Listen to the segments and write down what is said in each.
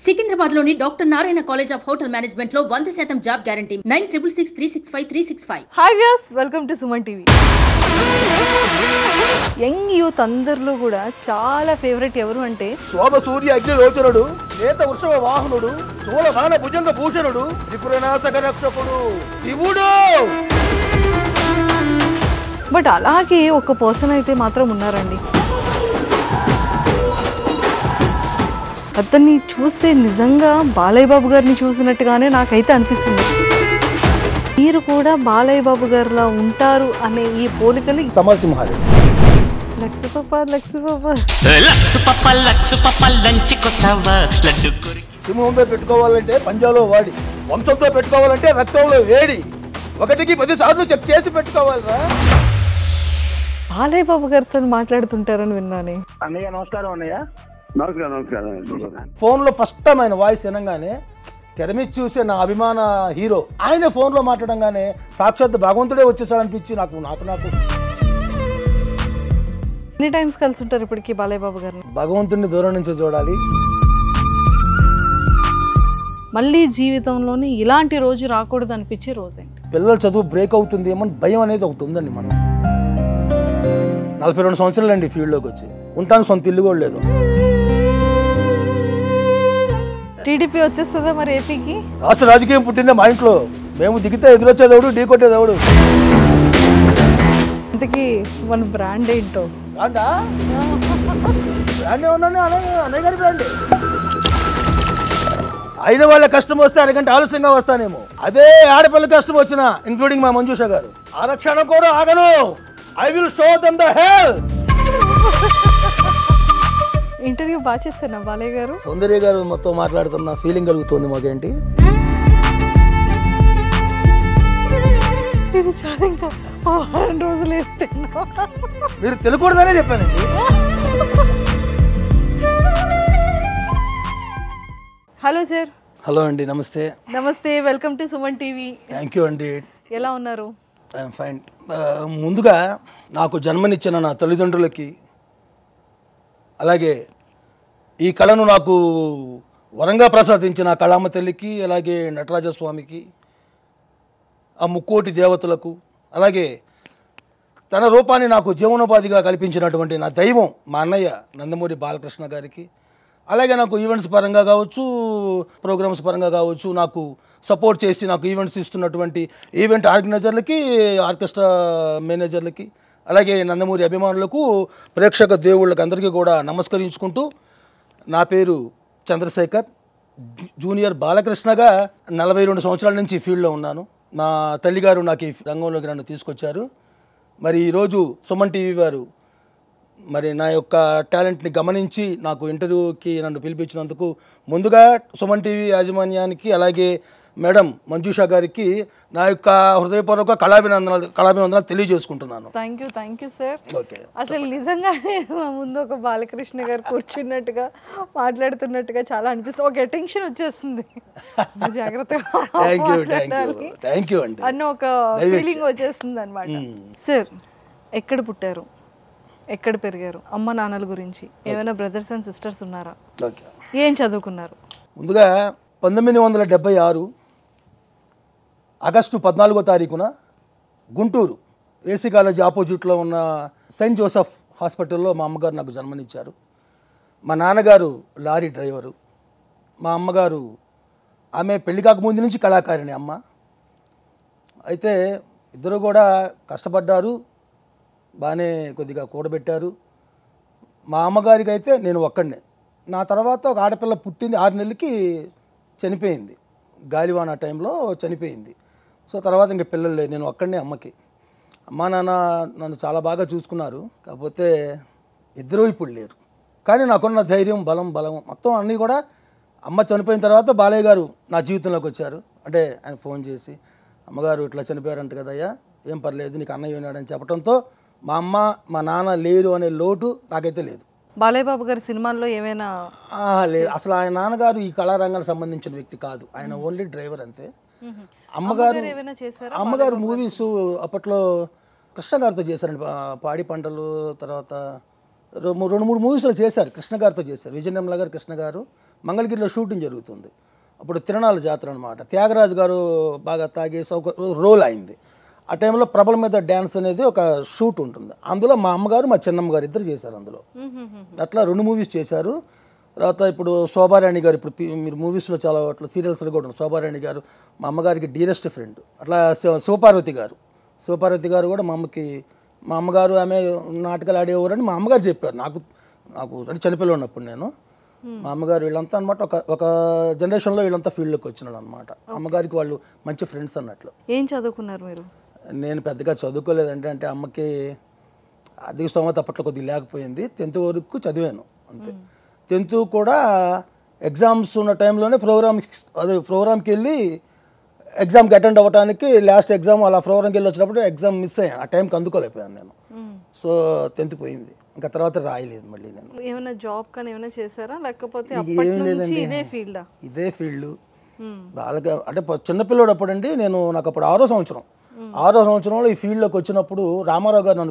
సికింద్రాబాద్లోని doctor Narayana college of hotel management లో 100% job guarantee 966365 hi viewers, welcome to Suman TV. Young youth అందరిలో కూడా చాలా favourite ఎవరు అంటే శోభ సూర్య అగ్ని లోచనుడు, నేత వృషభ వాహనుడు, శూలమాన భుజంగ భూషణుడు, త్రిపురనాశక రక్షకుడు శివుడు. బట్ అలాగే ఒక పర్సన్ అయితే మాత్రం ఉన్నారండి. అతన్ని చూస్తే నిజంగా బాలయ్య బాబు గారిని చూసినట్టుగానే నాకైతే అనిపిస్తుంది. మీరు కూడా బాలయ్య బాబు గారిలా ఉంటారు అనే ఈ పోలికలు సమరసింహాలు. సింహంతో పెట్టుకోవాలంటే పంజాలో వాడి, వంశంతో పెట్టుకోవాలంటే రక్తంలో వేడి, 1కి 10 సార్లు చెక్ చేసి పెట్టుకోవాలిరా. బాలయ్య బాబు గారితో మాట్లాడుతుంటారని విన్నానే. అన్నయ్య నమస్కారం. అన్నయ్య నమస్కారం. ఫోన్లో ఫస్ట్ టైం ఆయన వాయిస్ వినంగానే తెర మీద చూసే నా అభిమాన హీరో ఆయన ఫోన్లో మాట్లాడంగానే సాక్షాత్ భగవంతుడే వచ్చేసాడు అనిపించి నాకు నాకు నాకు ఎన్ని టైమ్స్ కలిసి ఉంటారు ఇప్పటికి బాలయ్య బాబు గారిని? భగవంతుడిని దూరం నుంచి చూడాలి. మళ్ళీ జీవితంలోని ఇలాంటి రోజు రాకూడదు అనిపించే రోజేంటి? పిల్లల చదువు బ్రేక్ అవుతుంది ఏమో భయం అనేది ఒకటి ఉందండి. మనం 42 సంవత్సరాలు అండి ఫీల్డ్లోకి వచ్చి, ఉంటాను సొంత ఇల్లు కూడా లేదు. టీడీపీ వచ్చేస్తుందా మరి ఏపీకి? రాష్ట్ర రాజకీయం పుట్టిందే మా ఇంట్లో. మేము దిగితే ఎదురొచ్చేదవుడు, ఢీ కొట్టేదవుడు. ఇంతకీ మన బ్రాండ్ ఏంటో? బ్రాండా? బ్రాండ్ ఏముందండి, అన్నయ్య గారి బ్రాండ్. అయిన వాళ్ళ కష్టం వస్తే అరగంట ఆలస్యంగా వస్తానేమో, అదే ఆడపిల్ల కష్టం వచ్చినా, ఇంక్లూడింగ్ మా మంజుష గారు, ఆరక్షణ కూడా ఆగను. I will show them the hell. Interview బాగా చేస్తారా బాలయ్య గారు? సౌందర్య గారు మొత్తం మాట్లాడుతున్న ఫీలింగ్ కలుగుతుంది మాకేంటి. ఇది చాలా ఇంకా 6 రోజులు వేస్తున్నా. మీరు తెలియకూడదనే చెప్పానండి. Hello sir. హలో అండి, నమస్తే. నమస్తే, welcome to Suman TV. Thank you అండి. ఎలా ఉన్నారు? I'm fine. ముందుగా నాకు జన్మనిచ్చిన నా తల్లిదండ్రులకి, అలాగే ఈ కళను నాకు వరంగా ప్రసాదించిన కళామ తల్లికి, అలాగే నటరాజస్వామికి, ఆ ముక్కోటి దేవతలకు, అలాగే తన రూపాన్ని నాకు జీవనోపాధిగా కల్పించినటువంటి నా దైవం మా అన్నయ్య నందమూరి బాలకృష్ణ గారికి, అలాగే నాకు ఈవెంట్స్ పరంగా కావచ్చు, ప్రోగ్రామ్స్ పరంగా కావచ్చు, నాకు సపోర్ట్ చేసి నాకు ఈవెంట్స్ ఇస్తున్నటువంటి ఈవెంట్ ఆర్గనైజర్లకి, ఆర్కెస్ట్రా మేనేజర్లకి, అలాగే నందమూరి అభిమానులకు, ప్రేక్షక దేవుళ్ళకి అందరికీ కూడా నమస్కరించుకుంటూ, నా పేరు చంద్రశేఖర్. జూనియర్ బాలకృష్ణగా 42 సంవత్సరాల నుంచి ఫీల్డ్లో ఉన్నాను. నా తల్లిగారు నాకు ఈ రంగంలోకి నన్ను తీసుకొచ్చారు. మరి ఈరోజు సుమన్ టీవీ వారు మరి నా యొక్క టాలెంట్ని గమనించి నాకు ఇంటర్వ్యూకి నన్ను పిలిపించినందుకు ముందుగా సుమన్ టీవీ యాజమాన్యానికి, అలాగే మేడం మంజుష గారికి నా యొక్క హృదయపూర్వక కళాభివందనాలు తెలియజేసుకుంటున్నాను. Thank you sir. ఓకే. అసలు నిజంగానే మా ముందు ఒక బాలకృష్ణ గారు కూర్చున్నట్టుగా మాట్లాడుతున్నట్టుగా చాలా అనిపిస్తుంది. ఒక అటెన్షన్ వచ్చేస్తుంది. జాగ్రత్తగా థ్యాంక్ యూ అండి అన్న ఒక ఫీలింగ్ వచ్చేస్తుంది అనమాట. సార్, ఎక్కడ పుట్టారు, ఎక్కడ పెరిగారు, అమ్మ నాన్నల గురించి ఏమైనా బ్రదర్స్ అండ్ సిస్టర్స్ ఉన్నారా? ఓకే. ఏం చదువుకున్నారు? ముందుగా 1976 ఆగస్టు 14వ తారీఖున గుంటూరు ఏసీ కాలేజ్ ఆపోజిట్లో ఉన్న సెయింట్ జోసెఫ్ హాస్పిటల్లో మా అమ్మగారు నాకు జన్మనిచ్చారు. మా నాన్నగారు లారీ డ్రైవరు, మా అమ్మగారు ఆమె పెళ్లి కాకముందు నుంచి కళాకారిణి అమ్మ. అయితే ఇద్దరు కూడా కష్టపడ్డారు, బాగానే కొద్దిగా కూడబెట్టారు. మా అమ్మగారికి అయితే నేను ఒక్కడినే. నా తర్వాత ఒక ఆడపిల్ల పుట్టింది, 6 నెలలకి చనిపోయింది, గాలివాన టైంలో చనిపోయింది. సో తర్వాత ఇంక పిల్లలు లేదు, నేను ఒక్కడనే అమ్మకి. అమ్మా నాన్న నన్ను చాలా బాగా చూసుకున్నారు, కాకపోతే ఇద్దరూ ఇప్పుడు లేరు. కానీ నాకున్న ధైర్యం, బలం మొత్తం అన్నీ కూడా అమ్మ చనిపోయిన తర్వాత బాలయ్య గారు నా జీవితంలోకి వచ్చారు. అంటే ఆయన ఫోన్ చేసి, అమ్మగారు ఇట్లా చనిపోయారంట కదయ్యా, ఏం పర్లేదు, నీకు అన్నయ్య ఉన్నాడని చెప్పడంతో మా అమ్మ మా నాన్న లేరు అనే లోటు నాకైతే లేదు. బాలయ్య బాబు గారి సినిమాల్లో ఏమైనా? లేదు, అసలు ఆయన నాన్నగారు ఈ కళారంగానికి సంబంధించిన వ్యక్తి కాదు, ఆయన ఓన్లీ డ్రైవర్ అంతే. అమ్మగారు మూవీస్ అప్పట్లో కృష్ణ గారితో చేశారండి, పాడి పంటలు, తర్వాత రెండు మూడు మూవీస్లో చేశారు, కృష్ణ గారితో చేశారు. విజయ నిర్మల గారు, కృష్ణ గారు. మంగళగిరిలో షూటింగ్ జరుగుతుంది, అప్పుడు తిరణాల జాతర అనమాట. త్యాగరాజు గారు బాగా తాగేసి ఒక రోల్ అయింది. ఆ టైంలో ప్రభల మీద డ్యాన్స్ అనేది ఒక షూట్ ఉంటుంది, అందులో మా అమ్మగారు మా చిన్నమ్మ గారు ఇద్దరు చేశారు అందులో. అట్లా 2 మూవీస్ చేశారు. తర్వాత ఇప్పుడు శోభారాణి గారు, ఇప్పుడు మీరు మూవీస్లో చాలా అట్లా సీరియల్స్లో కూడా ఉన్నారు. శోభారాణి గారు మా అమ్మగారికి డియరెస్ట్ ఫ్రెండ్. అట్లా శివపార్వతి గారు కూడా మా అమ్మగారు ఆమె నాటకాలు ఆడేవారని మా అమ్మగారు చెప్పారు నాకు అంటే చనిపోయి ఉన్నప్పుడు నేను. మా అమ్మగారు వీళ్ళంతా అనమాట ఒక జనరేషన్లో వీళ్ళంతా ఫీల్డ్లోకి వచ్చినాడు అనమాట. అమ్మగారికి వాళ్ళు మంచి ఫ్రెండ్స్ అన్నట్లు. ఏం చదువుకున్నారు మీరు? నేను పెద్దగా చదువుకోలేదంటే, అంటే అమ్మకి ఆర్థిక స్తోమత అప్పట్లో కొద్దిగా లేకపోయింది. 10th వరకు చదివాను అంతే. 10th కూడా ఎగ్జామ్స్ ఉన్న టైంలోనే ప్రోగ్రామ్కి వెళ్ళి ఎగ్జామ్కి అటెండ్ అవ్వడానికి లాస్ట్ ఎగ్జామ్ అలా ప్రోగ్రామ్కి వెళ్ళి వచ్చినప్పుడు ఎగ్జామ్ మిస్ అయ్యాను. ఆ టైంకి అందుకోలేకపోయాను నేను. సో 10th పోయింది, ఇంకా తర్వాత రాయలేదు మళ్ళీ నేను. ఏమైనా జాబ్ కానీ ఏమైనా చేశారా, లేకపోతే ఏం లేదండి, ఇదే ఫీల్డ్. బాగా అంటే చిన్నపిల్లడు అప్పుడండి నాకు అప్పుడు 6వ సంవత్సరంలో ఈ ఫీల్డ్లోకి వచ్చినప్పుడు రామారావు గారిని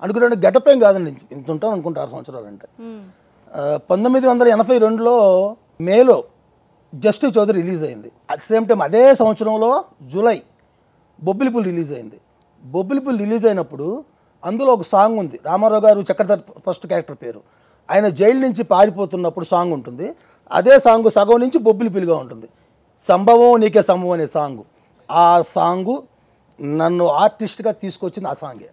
అనుకునే గెటప్ ఏం కాదండి, ఇంత ఉంటాను అనుకుంటా 6 సంవత్సరాలు అంటే. 1982లో మేలో జస్టిస్ చౌదరి రిలీజ్ అయింది. అట్ సేమ్ టైం అదే సంవత్సరంలో జూలై బొబ్బిలిపుల్ రిలీజ్ అయింది. బొబ్బిలిపుల్ రిలీజ్ అయినప్పుడు అందులో ఒక సాంగ్ ఉంది, రామారావు గారు చక్రధర్ ఫస్ట్ క్యారెక్టర్ పేరు. ఆయన జైలు నుంచి పారిపోతున్నప్పుడు సాంగ్ ఉంటుంది. అదే సాంగ్ సగం నుంచి బొబ్బిలిపుల్గా ఉంటుంది. సంభవం నీకే సంభవం అనే సాంగ్. ఆ సాంగు నన్ను ఆర్టిస్ట్గా తీసుకొచ్చింది ఆ సాంగే.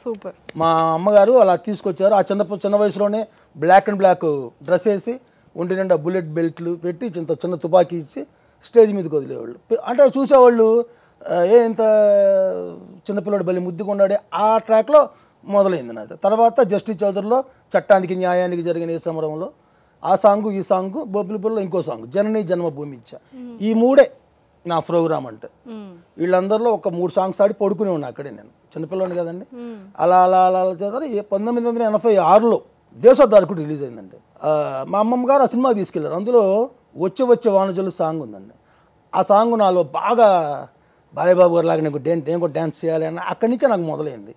సూపర్. మా అమ్మగారు అలా తీసుకొచ్చారు. ఆ చిన్న వయసులోనే బ్లాక్ అండ్ బ్లాక్ డ్రెస్ వేసి ఒంటి నిండా బుల్లెట్ బెల్ట్లు పెట్టి చిన్న తుపాకీ ఇచ్చి స్టేజ్ మీదకి వదిలేవాళ్ళు. అంటే చూసేవాళ్ళు ఇంత చిన్నపిల్లడు బలి ముద్దుకున్నాడే. ఆ ట్రాక్లో మొదలైంది నాది. తర్వాత జస్టిస్ చౌదరిలో చట్టానికి న్యాయానికి జరిగిన ఈ సమరంలో ఆ సాంగు, ఈ సాంగు, బొబ్బిలిపుల్లో ఇంకో సాంగ్ జననీ జన్మభూమి ఇచ్చా. ఈ 3 నా ప్రోగ్రామ్ అంటే. వీళ్ళందరిలో ఒక 3 సాంగ్స్ ఆడి పడుకునే ఉన్నా అక్కడే, నేను చిన్నపిల్లని కదండి. అలా చేస్తారు. 1986లో దేశోద్ధారకుడు రిలీజ్ అయిందండి. మా అమ్మమ్మ గారు ఆ సినిమాకి తీసుకెళ్లారు. అందులో వచ్చే వానజల్లు సాంగ్ ఉందండి. ఆ సాంగ్ నాలో బాగా బాలయ్యబాబు గారు లాగా నేను కూడా డ్యాన్స్ చేయాలి అన్న అక్కడి నుంచే నాకు మొదలైంది.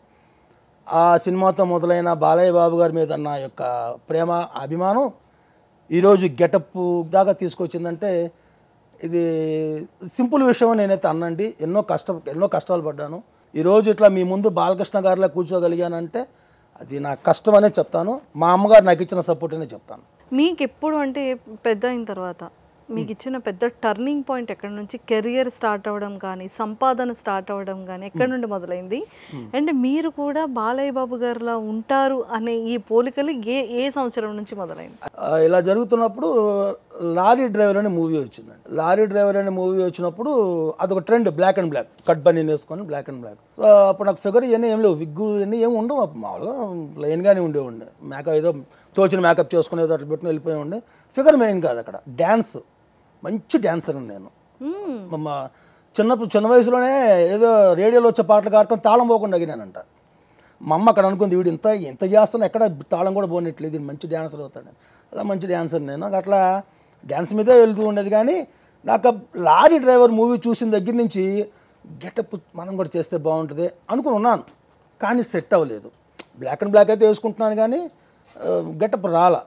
ఆ సినిమాతో మొదలైన బాలయ్యబాబు గారి మీద నా యొక్క ప్రేమ, అభిమానం ఈరోజు గెటప్ దాకా తీసుకొచ్చిందంటే ఇది సింపుల్ విషయం నేనైతే అన్నండి. ఎన్నో కష్టాలు పడ్డాను. ఈరోజు ఇట్లా మీ ముందు బాలకృష్ణ గారిలా కూర్చోగలిగానంటే అది నా కష్టం అనే చెప్తాను. మా అమ్మగారు నాకు ఇచ్చిన సపోర్ట్ అనే చెప్తాను. మీకు ఎప్పుడు అంటే పెద్ద అయిన తర్వాత మీకు ఇచ్చిన పెద్ద టర్నింగ్ పాయింట్ ఎక్కడి నుంచి? కెరియర్ స్టార్ట్ అవ్వడం కానీ, సంపాదన స్టార్ట్ అవ్వడం కానీ ఎక్కడి నుండి మొదలైంది? అండ్ మీరు కూడా బాలయ్య బాబు గారిలా ఉంటారు అనే ఈ పోలికలు ఏ సంవత్సరం నుంచి మొదలైంది? ఇలా జరుగుతున్నప్పుడు లారీ డ్రైవర్ అనే మూవీ వచ్చిందండి. లారీ డ్రైవర్ అనే మూవీ వచ్చినప్పుడు అదొక trend, black and black cut బన్నీ వేసుకొని బ్లాక్ అండ్ బ్లాక్. అప్పుడు నాకు ఫిగర్ ఇవన్నీ ఏం లేవు, విగ్గు ఇవన్నీ ఏమి ఉండవు. మామూలుగా లైన్గానే ఉండేవండి. మేకప్ ఏదో తోచిన మేకప్ చేసుకుని ఏదో అట్లా పెట్టుకుని వెళ్ళిపోయి ఉండే. ఫిగర్ మెయిన్ కాదు అక్కడ, డ్యాన్స్. మంచి డ్యాన్సర్ నేను. చిన్న వయసులోనే ఏదో రేడియోలో వచ్చే పాటలు ఆడతాను, తాళం పోకుండా అగినానంట. మా అమ్మ అక్కడ అనుకుంది, వీడు ఇంత చేస్తాను ఎక్కడ తాళం కూడా పోనట్లేదు, ఇది మంచి డ్యాన్సర్ అవుతాడు. అలా మంచి డ్యాన్సర్ నేను. అట్లా డ్యాన్స్ మీదే వెళ్తూ ఉండేది. కానీ నాకు లారీ డ్రైవర్ మూవీ చూసిన దగ్గర నుంచి గెటప్ మనం కూడా చేస్తే బాగుంటుంది అనుకుని ఉన్నాను, కానీ సెట్ అవ్వలేదు. బ్లాక్ అండ్ బ్లాక్ అయితే వేసుకుంటున్నాను కానీ గెటప్ రాలా.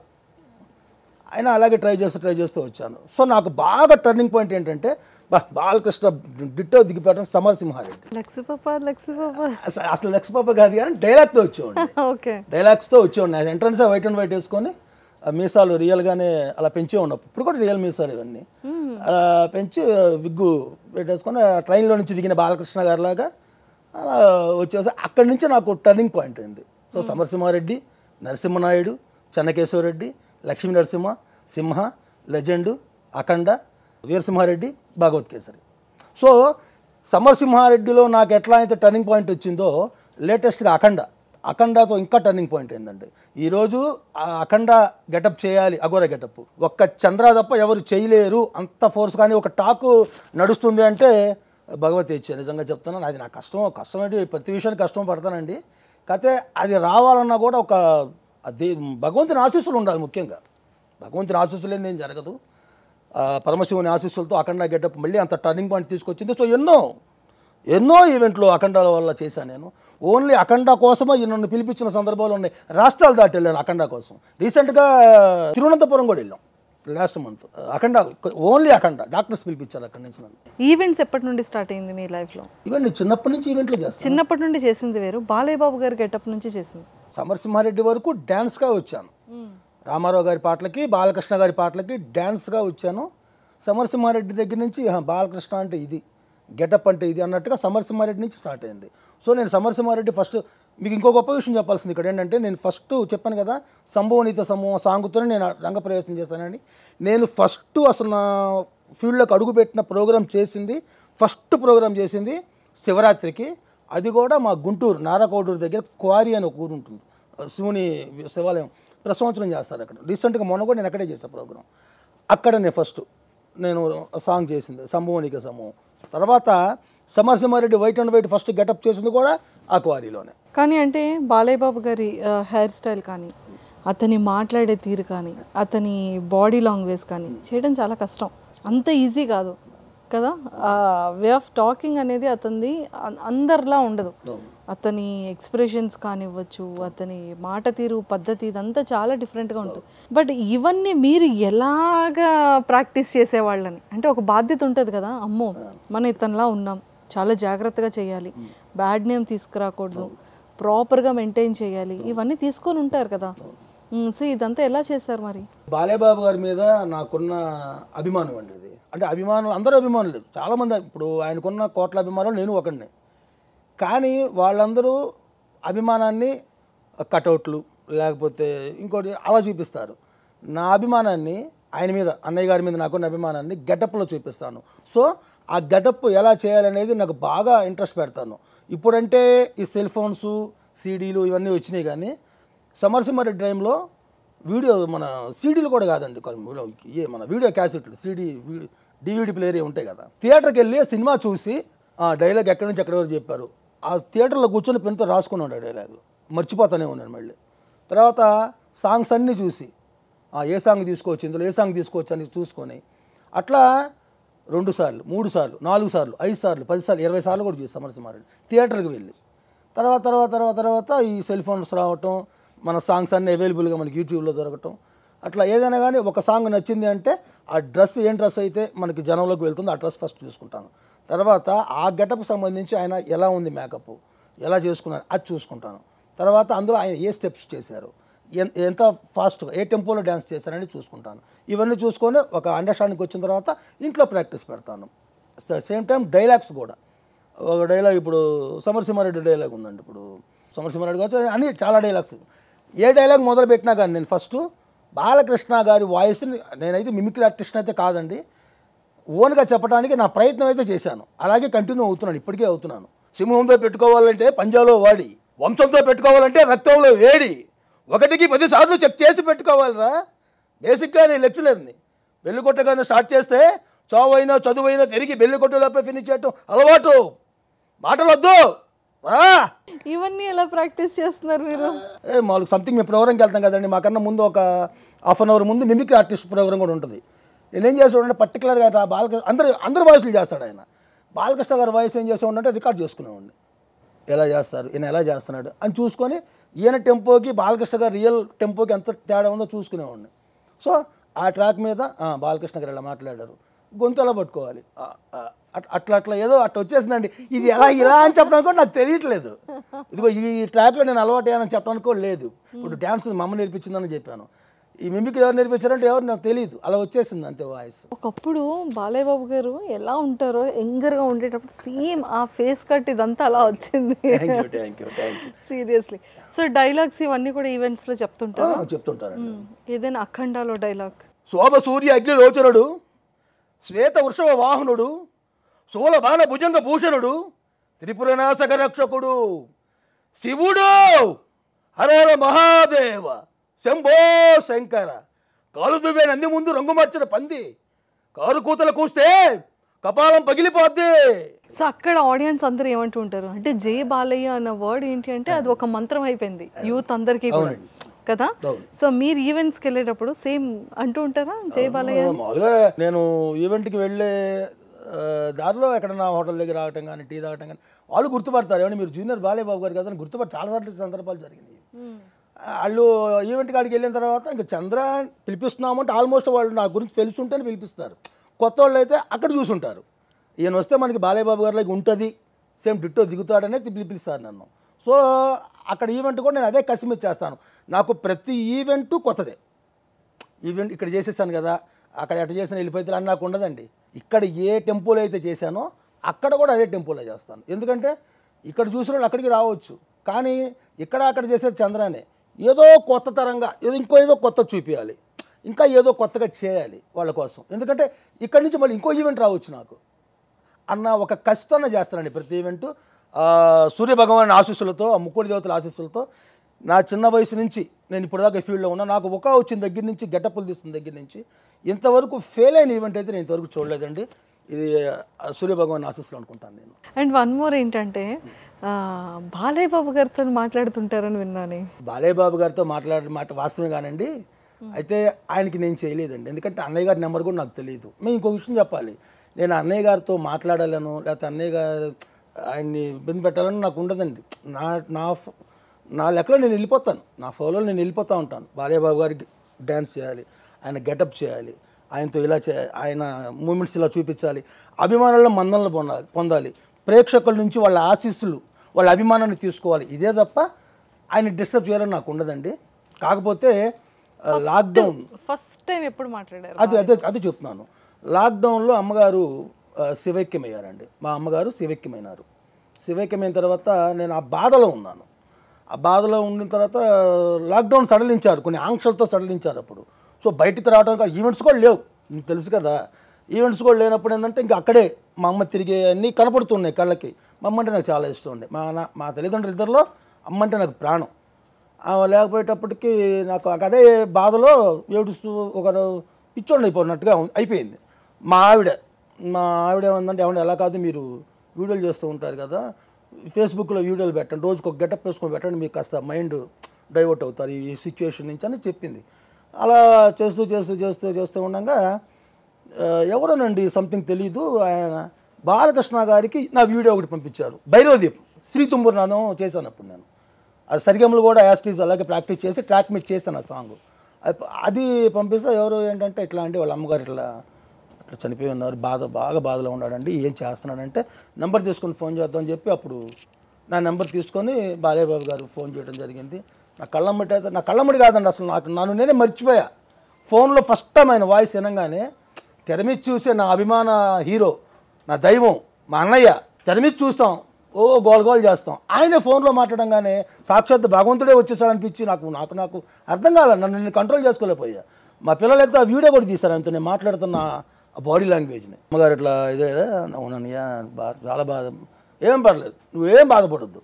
అయినా అలాగే ట్రై చేస్తూ వచ్చాను. సో నాకు బాగా టర్నింగ్ పాయింట్ ఏంటంటే బాలకృష్ణ డిట్టో దిగిపోవడం సమరసింహారెడ్డి. అసలు లక్ష్మీపాప కాదు కానీ డైలాగ్తో వచ్చేవాడిని. డైలాగ్స్తో వచ్చేవాడిని. ఎంట్రన్సే వైట్ అండ్ వైట్ వేసుకొని మీసాలు రియల్గానే అలా పెంచే ఉన్నప్పుడు, ఇప్పుడు కూడా రియల్ మీసాలు ఇవన్నీ అలా పెంచి విగ్గు పెట్టేసుకొని ట్రైన్లో నుంచి దిగిన బాలకృష్ణ గారిలాగా అలా వచ్చేసి అక్కడి నుంచి నాకు టర్నింగ్ పాయింట్ అయింది. సో సమరసింహారెడ్డి, నరసింహనాయుడు, చెన్నకేశ్వరరెడ్డి, లక్ష్మీ నరసింహ, సింహ, లెజెండు, అఖండ, వీరసింహారెడ్డి, భాగవత్ కేసరి. సో సమరసింహారెడ్డిలో నాకు ఎట్లా అయితే టర్నింగ్ పాయింట్ వచ్చిందో లేటెస్ట్గా అఖండతో ఇంకా టర్నింగ్ పాయింట్ ఏంటంటే ఈరోజు ఆ అఖండ గెటప్ చేయాలి, అఘోర గెటప్. ఒక్క చంద్ర తప్ప ఎవరు చేయలేరు అంత ఫోర్స్. కానీ ఒక టాకు నడుస్తుంది అంటే భగవత్ ఇచ్చే. నిజంగా చెప్తున్నాను, అది నాకు కష్టం ఏంటి, ప్రతి విషయానికి కష్టం పడతానండి. కాకపోతే అది రావాలన్నా కూడా ఒక అది భగవంతుని ఆశీస్సులు ఉండాలి. ముఖ్యంగా భగవంతుని ఆశీస్సులు ఏం జరగదు. పరమశివుని ఆశీస్సులతో అఖండ గెటప్ మళ్ళీ అంత టర్నింగ్ పాయింట్ తీసుకొచ్చింది. సో ఎన్నో ఎన్నో ఈవెంట్లు అఖండాల వల్ల చేశాను నేను. ఓన్లీ అఖండ కోసమే నన్ను పిలిపించిన సందర్భాలు ఉన్నాయి. రాష్ట్రాలు దాటి వెళ్ళాను అఖండ కోసం. రీసెంట్గా తిరువనంతపురం కూడా వెళ్ళాం లాస్ట్ మంత్. అఖండ, ఓన్లీ అఖండ, డాక్టర్స్ పిలిపించారు అక్కడి నుంచి నన్ను. ఈవెంట్స్ ఎప్పటి నుండి స్టార్ట్ అయింది మీ లైఫ్లో? ఈవెంట్ చిన్నప్పటి నుంచి ఈవెంట్లు చేస్తాను. చిన్నప్పటి నుండి చేసింది వేరు, బాలయ్య బాబు గారి గెటప్ నుంచి చేసింది. సమరసింహారెడ్డి వరకు డ్యాన్స్గా వచ్చాను. రామారావు గారి పాటలకి, బాలకృష్ణ గారి పాటలకి డ్యాన్స్గా వచ్చాను. సమరసింహారెడ్డి దగ్గర నుంచి బాలకృష్ణ అంటే ఇది, గెటప్ అంటే ఇది అన్నట్టుగా సమరసింహారెడ్డి నుంచి స్టార్ట్ అయింది. సో నేను సమరసింహారెడ్డి ఫస్ట్, మీకు ఇంకో గొప్ప విషయం చెప్పాల్సింది ఇక్కడ ఏంటంటే, నేను ఫస్ట్ చెప్పాను కదా సంభవనీత సమూహం సాంగుతోనే నేను రంగప్రవేశం చేశానండి. నేను ఫస్ట్ అసలు నా ఫీల్డ్లోకి అడుగుపెట్టిన ప్రోగ్రాం చేసింది, ఫస్ట్ ప్రోగ్రాం చేసింది శివరాత్రికి. అది కూడా మా గుంటూరు నారాకోడూరు దగ్గర క్వారీ అని ఒక ఊరు ఉంటుంది, శివుని శివాలయం ప్రతి సంవత్సరం చేస్తారు అక్కడ. రీసెంట్గా మొన్న కూడా నేను అక్కడే చేసే ప్రోగ్రాం. అక్కడ నేను సాంగ్ చేసింది సంభవనిక సమూహం. తర్వాత Samarasimha Reddy white and white first getup చేసింది కూడా ఆ క్వారీలోనే. కానీ అంటే బాలయ్య బాబు గారి హెయిర్ స్టైల్ కానీ, అతని మాట్లాడే తీరు కానీ, అతని బాడీ లాంగ్వేజ్ కానీ చేయడం చాలా కష్టం, అంత ఈజీ కాదు కదా. వే ఆఫ్ టాకింగ్ అనేది అతనిది అందరిలా ఉండదు. అతని ఎక్స్ప్రెషన్స్ కానివ్వచ్చు, అతని మాట తీరు పద్ధతి, ఇదంతా చాలా డిఫరెంట్గా ఉంటుంది. బట్ ఇవన్నీ మీరు ఎలాగా ప్రాక్టీస్ చేసేవాళ్ళని, అంటే ఒక బాధ్యత ఉంటుంది కదా, అమ్మో మనం ఇతనిలా ఉన్నాం, చాలా జాగ్రత్తగా చేయాలి, బ్యాడ్ నేమ్ తీసుకురాకూడదు, ప్రాపర్గా మెయింటైన్ చేయాలి, ఇవన్నీ తీసుకొని ఉంటారు కదా. సో ఇదంతా ఎలా చేస్తారు మరి? బాలయ్య బాబు గారి మీద నాకున్న అభిమానం అండి ఇది. అంటే అభిమానులు అందరూ అభిమానులు, చాలామంది. ఇప్పుడు ఆయనకున్న కోట్ల అభిమానులు నేను ఒకడిని. కానీ వాళ్ళందరూ అభిమానాన్ని కటౌట్లు లేకపోతే ఇంకోటి అలా చూపిస్తారు. నా అభిమానాన్ని ఆయన మీద, అన్నయ్య గారి మీద నాకున్న అభిమానాన్ని గెటప్లో చూపిస్తాను. సో ఆ గెటప్ ఎలా చేయాలనేది నాకు బాగా ఇంట్రెస్ట్ పెడతాను. ఇప్పుడంటే ఈ సెల్ ఫోన్స్, సీడీలు ఇవన్నీ వచ్చినాయి. కానీ సమరసింహారెడ్డి టైంలో వీడియో, మన సీడీలు కూడా కాదండి, మన వీడియో క్యాసెట్లు, డివిడి ప్లేయర్ ఉంటాయి కదా. థియేటర్కి వెళ్ళి సినిమా చూసి ఆ డైలాగ్ ఎక్కడి నుంచి ఎక్కడి వరకు చెప్పారు, ఆ థియేటర్లో కూర్చొని పెన్తో రాసుకున్నాడు ఆ డైలాగ్, మర్చిపోతానే ఉన్నాను మళ్ళీ. తర్వాత సాంగ్స్ అన్నీ చూసి ఏ సాంగ్ తీసుకోవచ్చు, ఇందులో ఏ సాంగ్ తీసుకోవచ్చు అని చూసుకొని అట్లా 2 సార్లు 3 సార్లు 4 సార్లు 5 సార్లు 10 సార్లు 20 సార్లు కూడా చూసి సమరసింహారెడ్డి థియేటర్కి వెళ్ళి. తర్వాత ఈ సెల్ ఫోన్స్ రావటం, మన సాంగ్స్ అన్నీ అవైలబుల్గా మనకి యూట్యూబ్లో దొరకటం. అట్లా ఏదైనా కానీ ఒక సాంగ్ నచ్చింది అంటే ఆ డ్రెస్ ఏం డ్రెస్ అయితే మనకి జనంలోకి వెళ్తుందో ఆ డ్రెస్ ఫస్ట్ చూసుకుంటాను. తర్వాత ఆ గెటప్కి సంబంధించి ఆయన ఎలా ఉంది, మేకప్ ఎలా చేసుకున్నారు అది చూసుకుంటాను. తర్వాత అందులో ఆయన ఏ స్టెప్స్ చేశారు, ఎంత ఫాస్ట్గా ఏ టెంపోలో డ్యాన్స్ చేశారని చూసుకుంటాను. ఇవన్నీ చూసుకొని ఒక అండర్స్టాండింగ్కి వచ్చిన తర్వాత ఇంట్లో ప్రాక్టీస్ పెడతాను. సేమ్ టైం డైలాగ్స్ కూడా. ఒక డైలాగ్ ఇప్పుడు సమరసింహారెడ్డి డైలాగ్ ఉందండి. ఇప్పుడు సమరసింహారెడ్డి కావచ్చు అన్ని చాలా డైలాగ్స్. ఏ డైలాగ్ మొదలు పెట్టినా కానీ నేను ఫస్ట్ బాలకృష్ణ గారి వాయిస్ని, నేనైతే మిమిక్రీ ఆర్టిస్ట్ అయితే కాదండి, ఓన్గా చెప్పడానికి నా ప్రయత్నం అయితే చేశాను. అలాగే కంటిన్యూ అవుతున్నాను, ఇప్పటికే అవుతున్నాను. సింహంతో పెట్టుకోవాలంటే పంజాలో వాడి, వంశంతో పెట్టుకోవాలంటే రక్తంలో వేడి, 1కి 10 సార్లు చెక్ చేసి పెట్టుకోవాలిరా. బేసిక్గా నేను లెక్చరర్ని. బెల్లి కొట్టగానే స్టార్ట్ చేస్తే చావైనా చదువైనా తిరిగి బెల్లి కొట్టలోపే ఫినిష్ చేయటం అలవాటు. మాటలొద్దు. ఇవన్నీ ఎలా ప్రాక్టీస్ చేస్తున్నారు మీరు? మాకు సంథింగ్ మేము ప్రోగ్రామ్కి వెళ్తాం కదండి, మాకన్నా ముందు ఒక హాఫ్ అన్ అవర్ ముందు మిమిక్రీ ఆర్టిస్ట్ ప్రోగ్రామ్ కూడా ఉంటుంది. నేనేం చేసేవాడంటే పర్టికులర్గా బాలకృష్ణ అందరి వాయిస్లు చేస్తాడు ఆయన. బాలకృష్ణ గారి వాయిస్ ఏం చేసేవాడంటే రికార్డ్ చేసుకునేవాడిని, ఎలా చేస్తారు, ఈయన ఎలా చేస్తున్నాడు అని చూసుకొని ఈయన టెంపోకి బాలకృష్ణ గారి రియల్ టెంపోకి ఎంత తేడా ఉందో చూసుకునేవాడిని. సో ఆ ట్రాక్ మీద బాలకృష్ణ గారు ఎలా మాట్లాడారు, గొంతు ఎలా పట్టుకోవాలి, అట్లా ఏదో అట్లా వచ్చేసిందండి. ఇది ఇలా అని చెప్పడానికి కూడా నాకు తెలియట్లేదు. ఇదిగో ఈ ట్రాక్లో నేను అలవాటు అయ్యానని చెప్పడానికి కూడా లేదు. ఇప్పుడు డ్యాన్స్ మా అమ్మ నేర్పించిందని చెప్పాను, ఈ మిమిక్రీ ఎవరు నేర్పించారంటే ఎవరు నాకు తెలియదు, అలా వచ్చేసింది అంతే వాయిస్. ఒకప్పుడు బాలయ్య బాబు గారు ఎలా ఉంటారో యంగర్గా ఉండేటప్పుడు సేమ్ ఆ ఫేస్ కట్ ఇదంతా అలా వచ్చింది. సీరియస్లీ. సో డైలాగ్స్ ఇవన్నీ కూడా ఈవెంట్స్లో చెప్తుంటారండి. ఏదైనా అఖండాలో డైలాగ్, శోభ సూర్య అగ్నిలోచనుడు, శ్వేత వృషభ వాహనుడు, శూల బాల భుజంగ భూషణుడు, త్రిపురనాశక రక్షకుడు, శివుడు, హరహర మహాదేవ, శంభో శంకర, కాలు దువ్వే నంది ముందు రంగు మార్చిన పంది, కారు కూతలు కూస్తే కపాలం పగిలిపోద్ది. సో అక్కడ ఆడియన్స్ అందరూ ఏమంటూ ఉంటారు అంటే జై బాలయ్య అన్న వర్డ్ ఏంటి అంటే అది ఒక మంత్రం అయిపోయింది యూత్ అందరికీ కూడా కదా. సో మీరు ఈవెంట్స్కి వెళ్ళేటప్పుడు సేమ్ అంటూ ఉంటారా జై బాలయ్య? మామూలుగా నేను ఈవెంట్కి వెళ్ళే దారిలో ఎక్కడన్నా హోటల్ దగ్గర ఆగటం కానీ టీ తాగటం కానీ వాళ్ళు గుర్తుపడతారు. ఏమన్నా మీరు జూనియర్ బాలయ్య బాబు గారు కదా అని చాలాసార్లు సందర్భాలు జరిగినాయి. వాళ్ళు ఈవెంట్ కాడికి వెళ్ళిన తర్వాత ఇంకా చంద్ర పిలిపిస్తున్నాము అంటే ఆల్మోస్ట్ వాళ్ళు నా గురించి తెలుసుంటేనే పిలిపిస్తారు. కొత్త వాళ్ళు అయితే అక్కడ చూసుంటారు. ఈయన వస్తే మనకి బాలయ్య బాబు గారిలోకి ఉంటుంది, సేమ్ డిట్టో దిగుతాడనే పిలిపిస్తారు నన్ను. సో అక్కడ ఈవెంట్ కూడా నేను అదే కసిమిట్ చేస్తాను. నాకు ప్రతి ఈవెంటు కొత్తదే. ఈవెంట్ ఇక్కడ చేసేసాను కదా, అక్కడ ఎట్ట చేసిన వెళ్ళిపోతే అని నాకు ఉండదండి. ఇక్కడ ఏ టెంపోలో అయితే చేశానో అక్కడ కూడా అదే టెంపోలో చేస్తాను. ఎందుకంటే ఇక్కడ చూసిన వాళ్ళు అక్కడికి రావచ్చు, కానీ ఇక్కడ అక్కడ చేసేది చంద్రానే. ఏదో కొత్త తరంగా ఏదో కొత్త చూపించాలి, ఇంకా ఏదో కొత్తగా చేయాలి వాళ్ళ కోసం. ఎందుకంటే ఇక్కడి నుంచి మళ్ళీ ఇంకో ఈవెంట్ రావచ్చు నాకు అన్న ఒక కసితోనే చేస్తానండి ప్రతి ఈవెంటు. సూర్యభగవాన్ ఆశీస్సులతో, ఆ ముక్కోటి దేవతల ఆశీస్సులతో నా చిన్న వయసు నుంచి నేను ఇప్పటిదాకా ఫీల్డ్లో ఉన్నా. నాకు ఒక వచ్చిన దగ్గర నుంచి గెటప్పులు తీస్తున్న దగ్గర నుంచి ఇంతవరకు ఫెయిల్ అయిన ఈవెంట్ అయితే నేను ఇంతవరకు చూడలేదండి. ఇది సూర్యభగవాన్ ఆశీస్సులు అనుకుంటాను నేను. అండ్ వన్ మోర్ ఏంటంటే బాలయ్య బాబు గారితో మాట్లాడుతుంటారని విన్నాను. బాలయ్య బాబు గారితో మాట్లాడే మాట వాస్తవం కానండి. అయితే ఆయనకి నేను చేయలేదండి, ఎందుకంటే అన్నయ్య గారి నెంబర్ కూడా నాకు తెలియదు. మేము ఇంకో విషయం చెప్పాలి, నేను అన్నయ్య గారితో మాట్లాడాలను లేకపోతే అన్నయ్య గారు ఆయన్ని ఇబ్బంది పెట్టాలని నాకు ఉండదండి. నా లెక్కలో నేను వెళ్ళిపోతాను, నా ఫోన్లో నేను వెళ్ళిపోతూ ఉంటాను. బాలయ్య బాబు గారికి డ్యాన్స్ చేయాలి, ఆయన గెటప్ చేయాలి, ఆయనతో ఇలా చేయాలి, ఆయన మూమెంట్స్ ఇలా చూపించాలి, అభిమానుల మందనలు పొందాలి, ప్రేక్షకుల నుంచి వాళ్ళ ఆశీస్సులు వాళ్ళ అభిమానాన్ని తీసుకోవాలి. ఇదే తప్ప ఆయన డిస్టర్బ్ చేయాలని నాకు ఉండదండి. కాకపోతే లాక్డౌన్ ఫస్ట్ టైం ఎప్పుడు మాట్లాడారు? అది చెప్తున్నాను. లాక్డౌన్లో అమ్మగారు శివైక్యమయ్యారండి. మా అమ్మగారు శివైక్యమైనారు. శివైక్యమైన తర్వాత నేను ఆ బాధలో ఉన్నాను. ఆ బాధలో ఉండిన తర్వాత లాక్డౌన్ సడలించారు, కొన్ని ఆంక్షలతో సడలించారు అప్పుడు. సో బయటికి రావడానికి ఈవెంట్స్ కూడా లేవు, మీకు తెలుసు కదా. ఈవెంట్స్ కూడా లేనప్పుడు ఏంటంటే ఇంకా అక్కడే మా అమ్మ తిరిగే అన్నీ కనపడుతున్నాయి కళ్ళకి. మా అమ్మ అంటే నాకు చాలా ఇష్టం అండి. మా తల్లిదండ్రులు ఇద్దరిలో అమ్మ అంటే నాకు ప్రాణం. లేకపోయేటప్పటికి నాకు అదే బాధలో ఏడుస్తూ ఒక పిచ్చోళ్ళు అయిపోయినట్టుగా అయిపోయింది. మా ఆవిడ ఏమందంటే, ఏమన్నా ఎలా కాదు మీరు వీడియోలు చేస్తూ ఉంటారు కదా, ఫేస్బుక్లో వీడియోలు పెట్టండి, రోజుకు ఒక గెటప్ వేసుకొని పెట్టండి, మీకు కాస్త మైండ్ డైవర్ట్ అవుతారు ఈ సిచ్యువేషన్ నుంచి అని చెప్పింది. అలా చేస్తూ ఉండగా ఎవరోనండి సంథింగ్ తెలీదు, ఆయన బాలకృష్ణ గారికి నా వీడియో ఒకటి పంపించారు. భైరవదీప్ శ్రీ తుంబూరు నాను చేశాను అప్పుడు నేను. అది సరిగమలు కూడా యాస్టీజ్ అలాగే ప్రాక్టీస్ చేసి ట్రాక్ మీద చేశాను ఆ సాంగ్. అది పంపిస్తే ఎవరు ఏంటంటే ఇట్లా అండి వాళ్ళ అమ్మగారు ఇట్లా చనిపోయి ఉన్నారు, బాగా బాధలో ఉన్నాడండి, ఏం చేస్తున్నాడంటే నెంబర్ తీసుకొని ఫోన్ చేద్దామని చెప్పి అప్పుడు నా నెంబర్ తీసుకొని బాలయ్య బాబు గారు ఫోన్ చేయడం జరిగింది. నా కళ్ళమ్మడి కాదండి అసలు, నన్ను నేనే మర్చిపోయా. ఫోన్లో ఫస్ట్ టైం ఆయన వాయిస్ వినగానే తెర మీద చూసే నా అభిమాన హీరో, నా దైవం, మా అన్నయ్య తెర మీద చూస్తాం, గోల్ చేస్తాం. ఆయనే ఫోన్లో మాట్లాడంగానే సాక్షాత్ భగవంతుడే వచ్చేసాడనిపించి నాకు అర్థం కాలేదు. నన్ను నేను కంట్రోల్ చేసుకోలేకపోయా. మా పిల్లలైతే ఆ వీడియో కూడా తీశారు ఆయనతో నేను మాట్లాడుతున్న ఆ బాడీ లాంగ్వేజ్ని. అమ్మగారు ఇట్లా ఇదే అవునన్నయ్య చాలా బాధ, ఏం పర్లేదు, నువ్వేం బాధపడద్దు,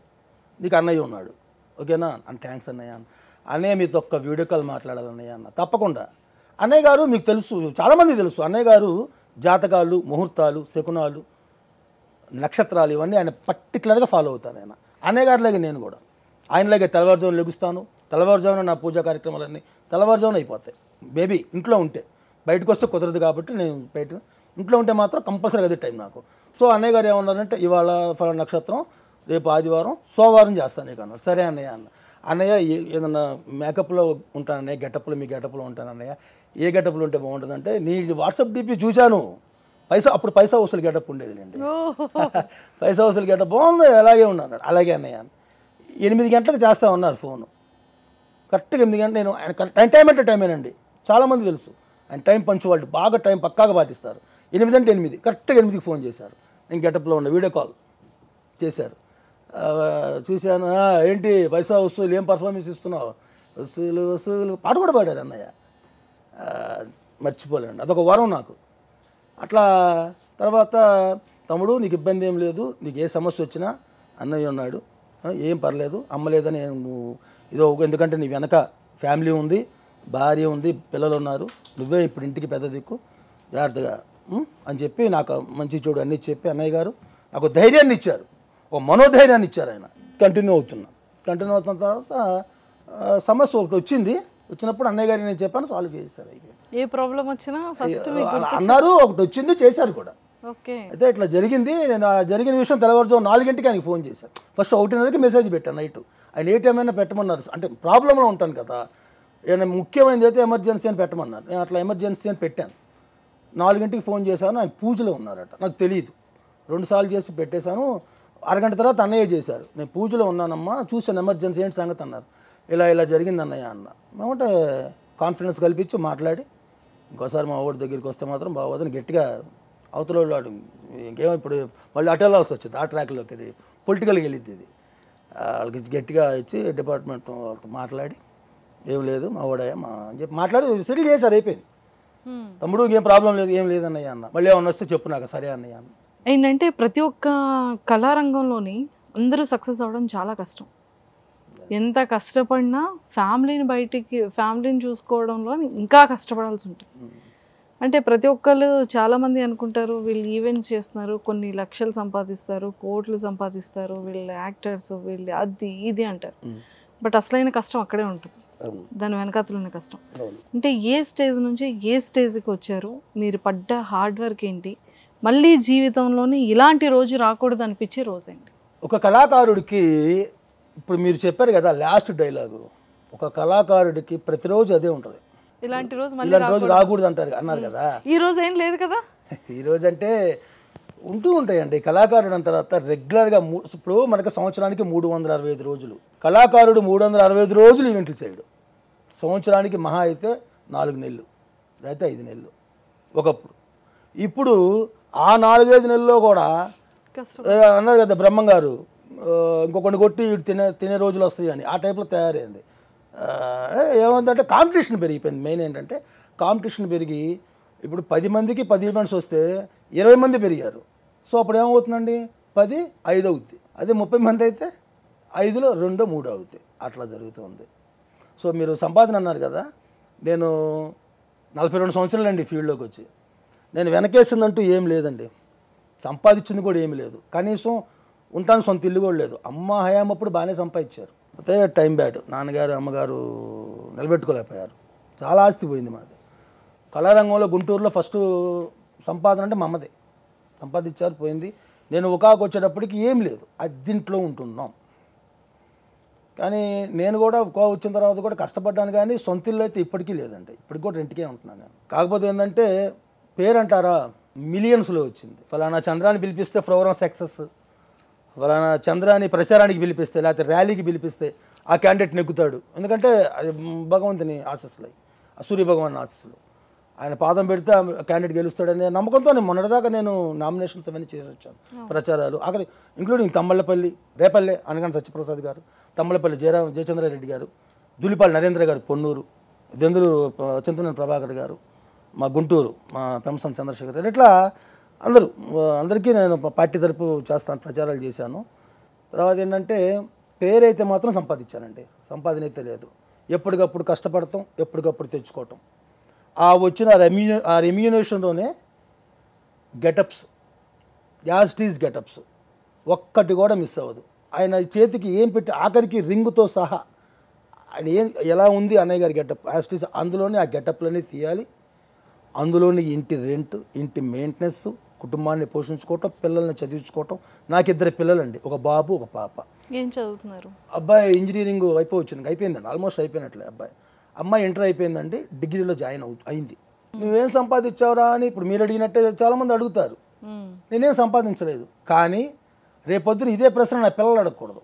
నీకు అన్నయ్య ఉన్నాడు, ఓకేనా అని. థ్యాంక్స్ అన్నయ్య. అన్నయ్య మీతో ఒక్క వీడియో కాల్ మాట్లాడాలన్నయ్య అన్న. తప్పకుండా అన్నయ్య గారు, మీకు తెలుసు, చాలామంది తెలుసు, అన్నయ్య గారు జాతకాలు, ముహూర్తాలు, శకునాలు, నక్షత్రాలు ఇవన్నీ ఆయన పర్టికులర్గా ఫాలో అవుతాను. అన్నయ్య గారిలాగే నేను కూడా ఆయనలాగే తెల్లవారుజామున లెగుస్తాను. తెల్లవారుజామున నా పూజా కార్యక్రమాలన్నీ తెల్లవారుజామున అయిపోతాయి. బేబీ ఇంట్లో ఉంటే, బయటకు వస్తే కుదరదు కాబట్టి నేను ఇంట్లో ఉంటే మాత్రం కంపల్సరీ అదే టైం నాకు. సో అన్నయ్య గారు ఏమన్నారంటే ఇవాళ ఫలానా నక్షత్రం, రేపు ఆదివారం, సోమవారం చేస్తాను నీకు అన్నారు. సరే అన్నయ్య అన్న. అన్నయ్య ఏదన్నా మేకప్లో ఉంటానన్నయ్య, గెటప్లో మీ గెటప్లో ఉంటానన్నయ్య, ఏ గెటప్లో ఉంటే బాగుంటుందంటే నీ వాట్సాప్ డీపీ చూశాను, అప్పుడు పైసా వసూలు గెటప్ ఉండేదిలేండి, పైసా వసూలు గెటప్ బాగుంది, అలాగే ఉన్నాను. అలాగే అన్నయ్య 8 గంటలకు చేస్తా ఉన్నారు ఫోను, కరెక్ట్గా 8 గంటలు. నేను ఆయన టైం అంటే టైమేనండి, చాలామంది తెలుసు ఆయన టైం పంచువాళ్ళు, బాగా టైం పక్కాగా పాటిస్తారు. 8 అంటే 8, కరెక్ట్గా 8కి ఫోన్ చేశారు. నేను గెటప్లో ఉన్న వీడియో కాల్ చేశారు. చూశాను, ఏంటి పైసా వసూలు, ఏం పర్ఫార్మెన్స్ ఇస్తున్నావు, వసూలు పాట కూడా పాడారు అన్నయ్య, మర్చిపోలేండి, అదొక వరం నాకు. అట్లా తర్వాత తమ్ముడు నీకు ఇబ్బంది ఏం లేదు, నీకు ఏ సమస్య వచ్చినా అన్నయ్య ఉన్నాడు, ఏం పర్లేదు, అమ్మలేదని నువ్వు ఇదో, ఎందుకంటే నీ వెనక ఫ్యామిలీ ఉంది, భార్య ఉంది, పిల్లలు ఉన్నారు, నువ్వే ఇప్పుడు ఇంటికి పెద్ద దిక్కు, జాగ్రత్తగా అని చెప్పి నాకు మంచి చూడు అన్నీ చెప్పి అన్నయ్య గారు నాకు ధైర్యాన్ని ఇచ్చారు, ఒక మనోధైర్యాన్ని ఇచ్చారు. ఆయన కంటిన్యూ అవుతున్న తర్వాత సమస్య ఒకటి వచ్చినప్పుడు అన్నయ్య గారికి నేను చెప్పాను, సాల్వ్ చేశారు. ఏ ప్రాబ్లం వచ్చినా ఫస్ట్ అన్నారు, ఒకటి వచ్చింది, చేశారు కూడా. ఓకే. అయితే ఇట్లా జరిగింది. నేను ఆ జరిగిన విషయం తెల్లవారుజాము 4 గంటకి ఆయనకి ఫోన్ చేశాను. ఫస్ట్ 1:30కి మెసేజ్ పెట్టాను నైట్. ఆయన ఏ టైం అయినా పెట్టమన్నారు. అంటే ప్రాబ్లంలో ఉంటాను కదా, ఏమైనా ముఖ్యమైనది అయితే ఎమర్జెన్సీ అని పెట్టమన్నారు. నేను అట్లా ఎమర్జెన్సీ అని పెట్టాను. 4 గంటకి ఫోన్ చేశాను. ఆయన పూజలో ఉన్నారట, నాకు తెలియదు. 2 సార్లు చేసి పెట్టేశాను. అరగంట తర్వాత అన్నయ్య చేశారు. నేను పూజలో ఉన్నానమ్మా, చూశాను ఎమర్జెన్సీ ఏంటి సంగతి అన్నారు. ఇలా జరిగింది అన్నయ్య అన్న. మేమంటే కాన్ఫిడెన్స్ కల్పించి మాట్లాడి ఇంకోసారి మా ఊరి దగ్గరికి వస్తే మాత్రం బాగోదని గట్టిగా అవతల వాళ్ళు ఇంకేమో ఇప్పుడు మళ్ళీ అటు వెళ్ళాల్సి వచ్చింది. ఆ ట్రాక్లోకి పొలిటికల్గా వెళ్ళిద్ది ఇది. వాళ్ళకి గట్టిగా ఇచ్చి డిపార్ట్మెంట్ వాళ్ళతో మాట్లాడి ఏం లేదు మా ఓడయ్యా మా అని చెప్పి మాట్లాడి సెటిల్ చేశారు. అయిపోయింది. తమ్ముడు ఏం ప్రాబ్లం లేదు, ఏం లేదన్నయ్య అన్న. మళ్ళీ ఏమన్నా వస్తే చెప్పు నాకు, సరే అన్నయ్య అన్న. ఏంటంటే ప్రతి ఒక్క కళారంగంలోని అందరూ సక్సెస్ అవ్వడం చాలా కష్టం. ఎంత కష్టపడినా ఫ్యామిలీని చూసుకోవడంలో ఇంకా కష్టపడాల్సి ఉంటుంది. అంటే ప్రతి ఒక్కళ్ళు చాలామంది అనుకుంటారు వీళ్ళు ఈవెంట్స్ చేస్తున్నారు, కొన్ని లక్షలు సంపాదిస్తారు, కోట్లు సంపాదిస్తారు, వీళ్ళు యాక్టర్స్, వీళ్ళు అది ఇది అంటారు. బట్ అసలైన కష్టం అక్కడే ఉంటుంది, దాని వెనకాతలున్న కష్టం. అంటే ఏ స్టేజ్ నుంచి ఏ స్టేజ్కి వచ్చారు, మీరు పడ్డ హార్డ్ వర్క్ ఏంటి, మళ్ళీ జీవితంలోని ఇలాంటి రోజు రాకూడదు అనిపించే రోజు ఏంటి? ఒక కళాకారుడికి ఇప్పుడు మీరు చెప్పారు కదా లాస్ట్ డైలాగు, ఒక కళాకారుడికి ప్రతిరోజు అదే ఉంటుంది. ఇలాంటి రోజు రాకూడదు అంటారు అన్నారు కదా. ఈ రోజు ఏం లేదు కదా. ఈ రోజు అంటే ఉంటూ ఉంటాయండి. కళాకారుడు అంత తర్వాత రెగ్యులర్గా ఇప్పుడు మనకు సంవత్సరానికి 365 రోజులు. కళాకారుడు 365 రోజులు ఈవెంట్లు చేయడు. సంవత్సరానికి మహా అయితే 4 నెలలు లేకపోతే 5 నెలలు ఒకప్పుడు. ఇప్పుడు ఆ 4-5 నెలల్లో కూడా అన్నారు కదా బ్రహ్మం గారు, ఇంకొకటి కొట్టి తినే రోజులు వస్తాయి అని, ఆ టైప్లో తయారైంది. ఏమందంటే కాంపిటీషన్ పెరిగిపోయింది. మెయిన్ ఏంటంటే కాంపిటీషన్ పెరిగి ఇప్పుడు 10 మందికి 10 ఈవెంట్స్ వస్తే 20 మంది పెరిగారు. సో అప్పుడు ఏమవుతుందండి, 10 5 అవుద్ది. అదే 30 మంది అయితే 5లో 2 3 అవుతాయి. అట్లా జరుగుతుంది. సో మీరు సంపాదన అన్నారు కదా, నేను 42 సంవత్సరాలండి ఫీల్డ్లోకి వచ్చి. నేను వెనకేసిందంటూ ఏం లేదండి, సంపాదించింది కూడా ఏమి లేదు. కనీసం ఉంటాను సొంత ఇల్లు కూడా లేదు. అమ్మ హయాం అప్పుడు బాగానే సంపాదించారు, అయితే టైం బ్యాడ్. నాన్నగారు అమ్మగారు నిలబెట్టుకోలేకపోయారు. చాలా ఆస్తి పోయింది మాది. కళారంగంలో గుంటూరులో ఫస్ట్ సంపాదన అంటే మా అమ్మదే. సంపాదించారు, పోయింది. నేను ఒకాకు వచ్చేటప్పటికి ఏం లేదు, అద్దీంట్లో ఉంటున్నాం. కానీ నేను కూడా ఒకా వచ్చిన తర్వాత కూడా కష్టపడ్డాను, కానీ సొంత ఇల్లు అయితే ఇప్పటికీ లేదండి. ఇప్పటికి కూడా రెంట్కే ఉంటున్నాను నేను. కాకపోతే ఏంటంటే పేరు అంటారా, మిలియన్స్లో వచ్చింది. ఫలానా చంద్రాన్ని పిలిపిస్తే ప్రోగ్రామ్ సక్సెస్, ఫలానా చంద్రాన్ని ప్రచారానికి పిలిపిస్తే లేకపోతే ర్యాలీకి పిలిపిస్తే ఆ క్యాండిడేట్ నెగ్గుతాడు. ఎందుకంటే అది భగవంతుని ఆశస్సులు, సూర్య భగవాన్ ఆశస్సులు. ఆయన పాదం పెడితే ఆ క్యాండిడేట్ గెలుస్తాడనే నమ్మకంతో నేను మొన్నటిదాకా నేను నామినేషన్స్ అవన్నీ చేసి వచ్చాను, ప్రచారాలు. ఆఖరి ఇంక్లూడింగ్ తమ్మళ్ళపల్లి, రేపల్లె అనగానే సత్యప్రసాద్ గారు, తమ్మళ్ళపల్లి జయచంద్రారెడ్డి గారు, దులిపాలి నరేంద్ర గారు పొన్నూరు, దెందులూరు చింతనేని ప్రభాకర్ గారు, మా గుంటూరు మా పెంసం చంద్రశేఖర్ గారు, ఇట్లా అందరికీ నేను పార్టీ తరపు చేస్తాను, ప్రచారాలు చేశాను. తర్వాత ఏంటంటే పేరైతే మాత్రం సంపాదించానండి, సంపాదన అయితే లేదు. ఎప్పటికప్పుడు కష్టపడతాం, ఎప్పటికప్పుడు తెచ్చుకోవటం. ఆ వచ్చిన రెమ్యూనేషన్లోనే గెటప్స్, యాస్టీస్ గెటప్స్ ఒక్కటి కూడా మిస్ అవ్వదు. ఆయన చేతికి ఏం పెట్టి ఆఖరికి రింగుతో సహా ఆయన ఎలా ఉంది అన్నయ్య గారి గెటప్ యాస్టీస్, అందులోనే ఆ గెటప్లన్నీ తీయాలి. అందులోని ఇంటి రెంట్, ఇంటి మెయింటెనెన్స్, కుటుంబాన్ని పోషించుకోవటం, పిల్లల్ని చదివించుకోవటం. నాకు 2 పిల్లలండి, ఒక బాబు ఒక పాప. ఏం చదువుతున్నారు? అబ్బాయి ఇంజనీరింగ్ అయిపోయిందండి, ఆల్మోస్ట్ అయిపోయినట్లే. అమ్మాయి ఇంటర్ అయిపోయిందండి, డిగ్రీలో జాయిన్ అయింది. నువ్వేం సంపాదించావురా అని ఇప్పుడు మీరు అడిగినట్టే చాలామంది అడుగుతారు. నేనేం సంపాదించలేదు, కానీ రేపొద్దున ఇదే ప్రశ్న నా పిల్లలు అడగకూడదు.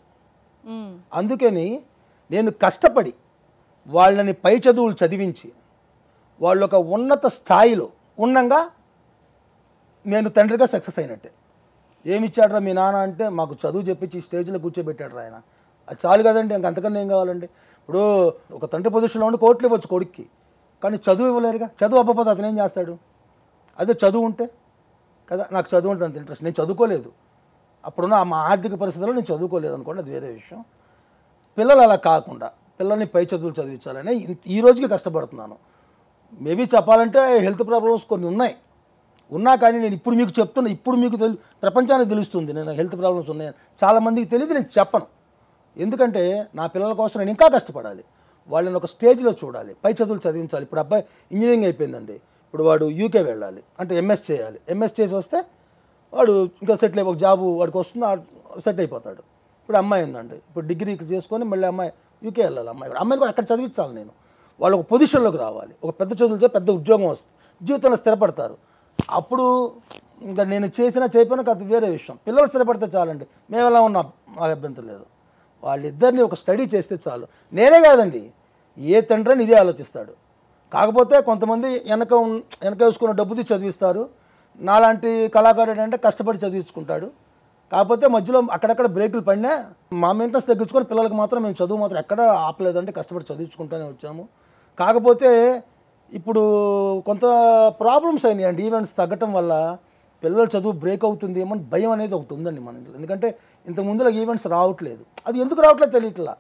అందుకని నేను కష్టపడి వాళ్ళని పై చదువులు చదివించి వాళ్ళు ఒక ఉన్నత స్థాయిలో ఉన్నంగా నేను తండ్రిగా సక్సెస్ అయినట్టే. ఏమిచ్చాడ్రా మీ నాన్న అంటే, మాకు చదువు చెప్పించి స్టేజ్లో కూర్చోబెట్టాడు ఆయన. అది చాలు కదండి, ఇంకంతకన్నా ఏం కావాలండి. ఇప్పుడు ఒక తండ్రి పొజిషన్లో ఉండి కోట్లు ఇవ్వచ్చు కొడుక్కి, కానీ చదువు ఇవ్వలేరుగా. చదువు అవ్వకపోతే అతను ఏం చేస్తాడు? అదే చదువు ఉంటే కదా. నాకు చదువు అంటే అంత ఇంట్రెస్ట్, నేను చదువుకోలేదు. అప్పుడున్న మా ఆర్థిక పరిస్థితుల్లో నేను చదువుకోలేదు అనుకోండి, అది వేరే విషయం. పిల్లలు అలా కాకుండా పిల్లల్ని పై చదువులు చదివించాలని ఈ రోజుకి కష్టపడుతున్నాను. మేబీ చెప్పాలంటే హెల్త్ ప్రాబ్లమ్స్ కొన్ని ఉన్నా కానీ నేను ఇప్పుడు మీకు చెప్తున్నా, ఇప్పుడు మీకు ప్రపంచానికి తెలుస్తుంది నేను హెల్త్ ప్రాబ్లమ్స్ ఉన్నాయని. చాలామందికి తెలియదు, నేను చెప్పను. ఎందుకంటే నా పిల్లల కోసం నేను ఇంకా కష్టపడాలి, వాళ్ళని ఒక స్టేజ్లో చూడాలి, పై చదువులు చదివించాలి. ఇప్పుడు అబ్బాయి ఇంజనీరింగ్ అయిపోయిందండి, ఇప్పుడు వాడు యూకే వెళ్ళాలి అంటే ఎంఎస్ చేయాలి. ఎంఎస్ చేసి వస్తే వాడు ఇంకా సెటిల్ అయిపో, ఒక జాబు వాడికి వస్తుంది, సెట్ అయిపోతాడు. ఇప్పుడు అమ్మాయి ఉందండి, ఇప్పుడు డిగ్రీ ఇక్కడ చేసుకొని మళ్ళీ అమ్మాయి యూకే వెళ్ళాలి. అమ్మాయిని కూడా అక్కడ చదివించాలి నేను. వాళ్ళు ఒక పొజిషన్లోకి రావాలి, ఒక పెద్ద చదువులతో పెద్ద ఉద్యోగం వస్తుంది, జీవితంలో స్థిరపడతారు. అప్పుడు ఇంకా నేను చేయకపోయినా అది వేరే విషయం. పిల్లలు స్థిరపడితే చాలండి, మేము ఎలా ఉన్నా మాకు అభ్యంతరం లేదు. వాళ్ళిద్దరిని ఒక స్టడీ చేస్తే చాలు. నేనే కాదండి, ఏ తండ్రి అని ఇదే ఆలోచిస్తాడు. కాకపోతే కొంతమంది వెనక వేసుకున్న డబ్బుది చదివిస్తారు. నాలాంటి కళాకారుడు అంటే కష్టపడి చదివించుకుంటాడు. కాకపోతే మధ్యలో అక్కడక్కడ బ్రేకులు పడినా మా మెయింటెనెన్స్ తగ్గించుకొని పిల్లలకు మాత్రం మేము చదువు మాత్రం ఎక్కడ ఆపలేదంటే కష్టపడి చదివించుకుంటూనే వచ్చాము. కాకపోతే ఇప్పుడు కొంత ప్రాబ్లమ్స్ అయినాయండి. ఈవెంట్స్ తగ్గటం వల్ల పిల్లల చదువు బ్రేక్ అవుతుంది ఏమో భయం అనేది ఒకటి ఉందండి మన ఇంట్లో. ఎందుకంటే ఇంత ముందులో ఈవెంట్స్ రావట్లేదు. అది ఎందుకు రావట్లేదు తెలియట్లా.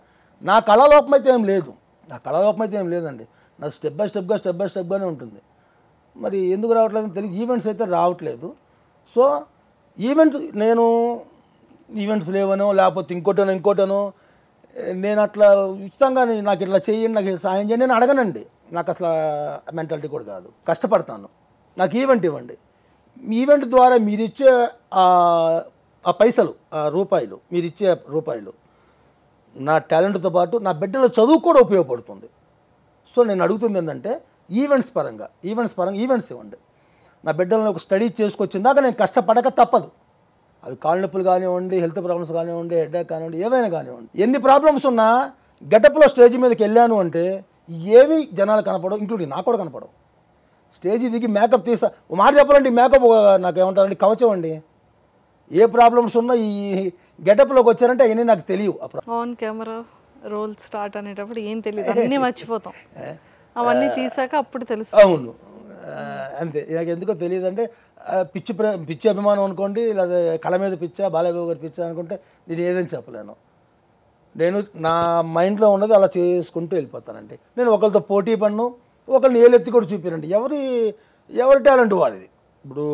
నా కళాలోపం అయితే ఏం లేదు, లేదండి. నా స్టెప్ బై స్టెప్గానే ఉంటుంది. మరి ఎందుకు రావట్లేదని తెలియదు. ఈవెంట్స్ అయితే రావట్లేదు. సో ఈవెంట్స్ లేవనో లేకపోతే ఇంకోటనో నేను అట్లా ఉచితంగా నాకు ఇట్లా చేయండి, నాకు సాయం చేయండి నేను అడగనండి. నాకు అసలు మెంటాలిటీ కూడా కాదు. కష్టపడతాను, నాకు ఈవెంట్ ఇవ్వండి. ఈవెంట్ ద్వారా మీరిచ్చే ఆ పైసలు, మీరిచ్చే రూపాయలు నా టాలెంట్తో పాటు నా బిడ్డల చదువు కూడా ఉపయోగపడుతుంది. సో నేను అడుగుతుంది ఏంటంటే ఈవెంట్స్ పరంగా ఈవెంట్స్ ఇవ్వండి. నా బిడ్డలను ఒక స్టడీ చేసుకొచ్చిందాక నేను కష్టపడక తప్పదు. అవి కాళ్ళ నొప్పులు కానివ్వండి, హెల్త్ ప్రాబ్లమ్స్ కానివ్వండి, హెడ్ఏక్ కానివ్వండి, ఏవైనా కానివ్వండి. ఎన్ని ప్రాబ్లమ్స్ ఉన్నా గెటప్లో స్టేజ్ మీదకి వెళ్ళాను అంటే ఏవి జనాలు కనపడవు, ఇంక్లూడింగ్ నాకు కూడా కనపడవు. స్టేజ్ దిగి మేకప్ తీస్తా, మాట చెప్పాలంటే ఈ మేకప్ నాకు ఏమంటారండి, కవచం అండి. ఏ ప్రాబ్లమ్స్ ఉన్నా ఈ గెటప్లోకి వచ్చారంటే అవన్నీ నాకు తెలియవు. ఆన్ కెమెరా రోల్ స్టార్ట్ అనేటప్పుడు ఏం తెలియదు, అన్నీ మర్చిపోతాం. అవన్నీ తీసాక అప్పుడు తెలుసు. అవును, అంతే. నాకు ఎందుకో తెలియదు అంటే పిచ్చి అభిమానం అనుకోండి, లేదా కళ మీద పిచ్చా, బాలయ్యబాబు గారి పిచ్చా అనుకుంటే నేను ఏదని చెప్పలేను. నేను నా మైండ్లో ఉన్నది అలా చేసుకుంటూ వెళ్ళిపోతానండి. నేను ఒకరితో పోటీ పడను, ఒకరిని ఏలెత్తి కూడా చూపినండి. ఎవరి టాలెంట్ వాడిది. ఇప్పుడు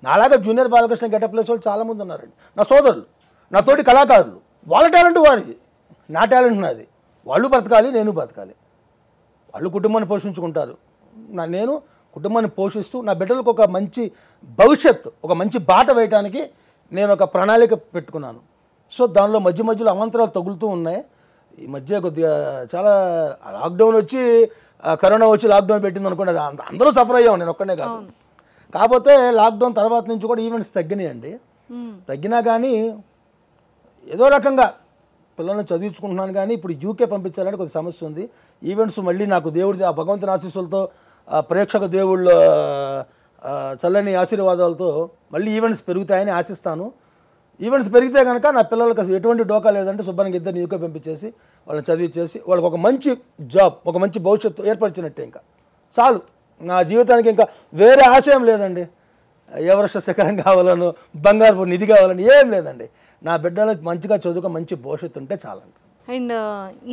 నాలాగా జూనియర్ బాలకృష్ణ గెటప్ ప్లేస్ వాళ్ళు చాలామంది ఉన్నారండి, నా సోదరులు, నా తోటి కళాకారులు. వాళ్ళ టాలెంట్ వాడిది, నా టాలెంట్ నాది. వాళ్ళు బ్రతకాలి, నేను బ్రతకాలి. వాళ్ళు కుటుంబాన్ని పోషించుకుంటారు, నేను కుటుంబాన్ని పోషిస్తూ నా బిడ్డలకు ఒక మంచి భవిష్యత్తు, ఒక మంచి బాట వేయడానికి నేను ఒక ప్రణాళిక పెట్టుకున్నాను. సో దానిలో మధ్యలో అవాంతరాలు తగులుతూ ఉన్నాయి. ఈ మధ్య కొద్దిగా చాలా లాక్డౌన్ వచ్చి, కరోనా వచ్చి లాక్డౌన్ పెట్టింది అనుకోండి, అది అందరూ సఫర్ అయ్యాం, నేను ఒక్కనే కాదు. కాకపోతే లాక్డౌన్ తర్వాత నుంచి కూడా ఈవెంట్స్ తగ్గినాయండి. తగ్గినా కానీ ఏదో రకంగా పిల్లల్ని చదివించుకుంటున్నాను. కానీ ఇప్పుడు యూకే పంపించాలంటే కొద్ది సమస్య ఉంది. ఈవెంట్స్ మళ్ళీ నాకు దేవుడి ఆ భగవంతుని ఆశీస్సులతో, ప్రేక్షక దేవుళ్ళ చల్లని ఆశీర్వాదాలతో మళ్ళీ ఈవెంట్స్ పెరుగుతాయని ఆశిస్తాను. ఈవెంట్స్ పెరిగితే కనుక నా పిల్లలకు అసలు ఎటువంటి డోకా లేదంటే శుభ్రంగా ఇద్దరిని యూకే పంపించేసి వాళ్ళని చదివించేసి వాళ్ళకి ఒక మంచి జాబ్, ఒక మంచి భవిష్యత్తు ఏర్పరిచినట్టే. ఇంకా చాలు, నా జీవితానికి ఇంకా వేరే ఆశయం లేదండి. ఎవరెస్ట్ శిఖరం కావాలను, బంగారు నిధి కావాలని ఏం లేదండి. నా బిడ్డలకు మంచిగా చదువుకో, మంచి భవిష్యత్తు ఉంటే చాలండి. అండ్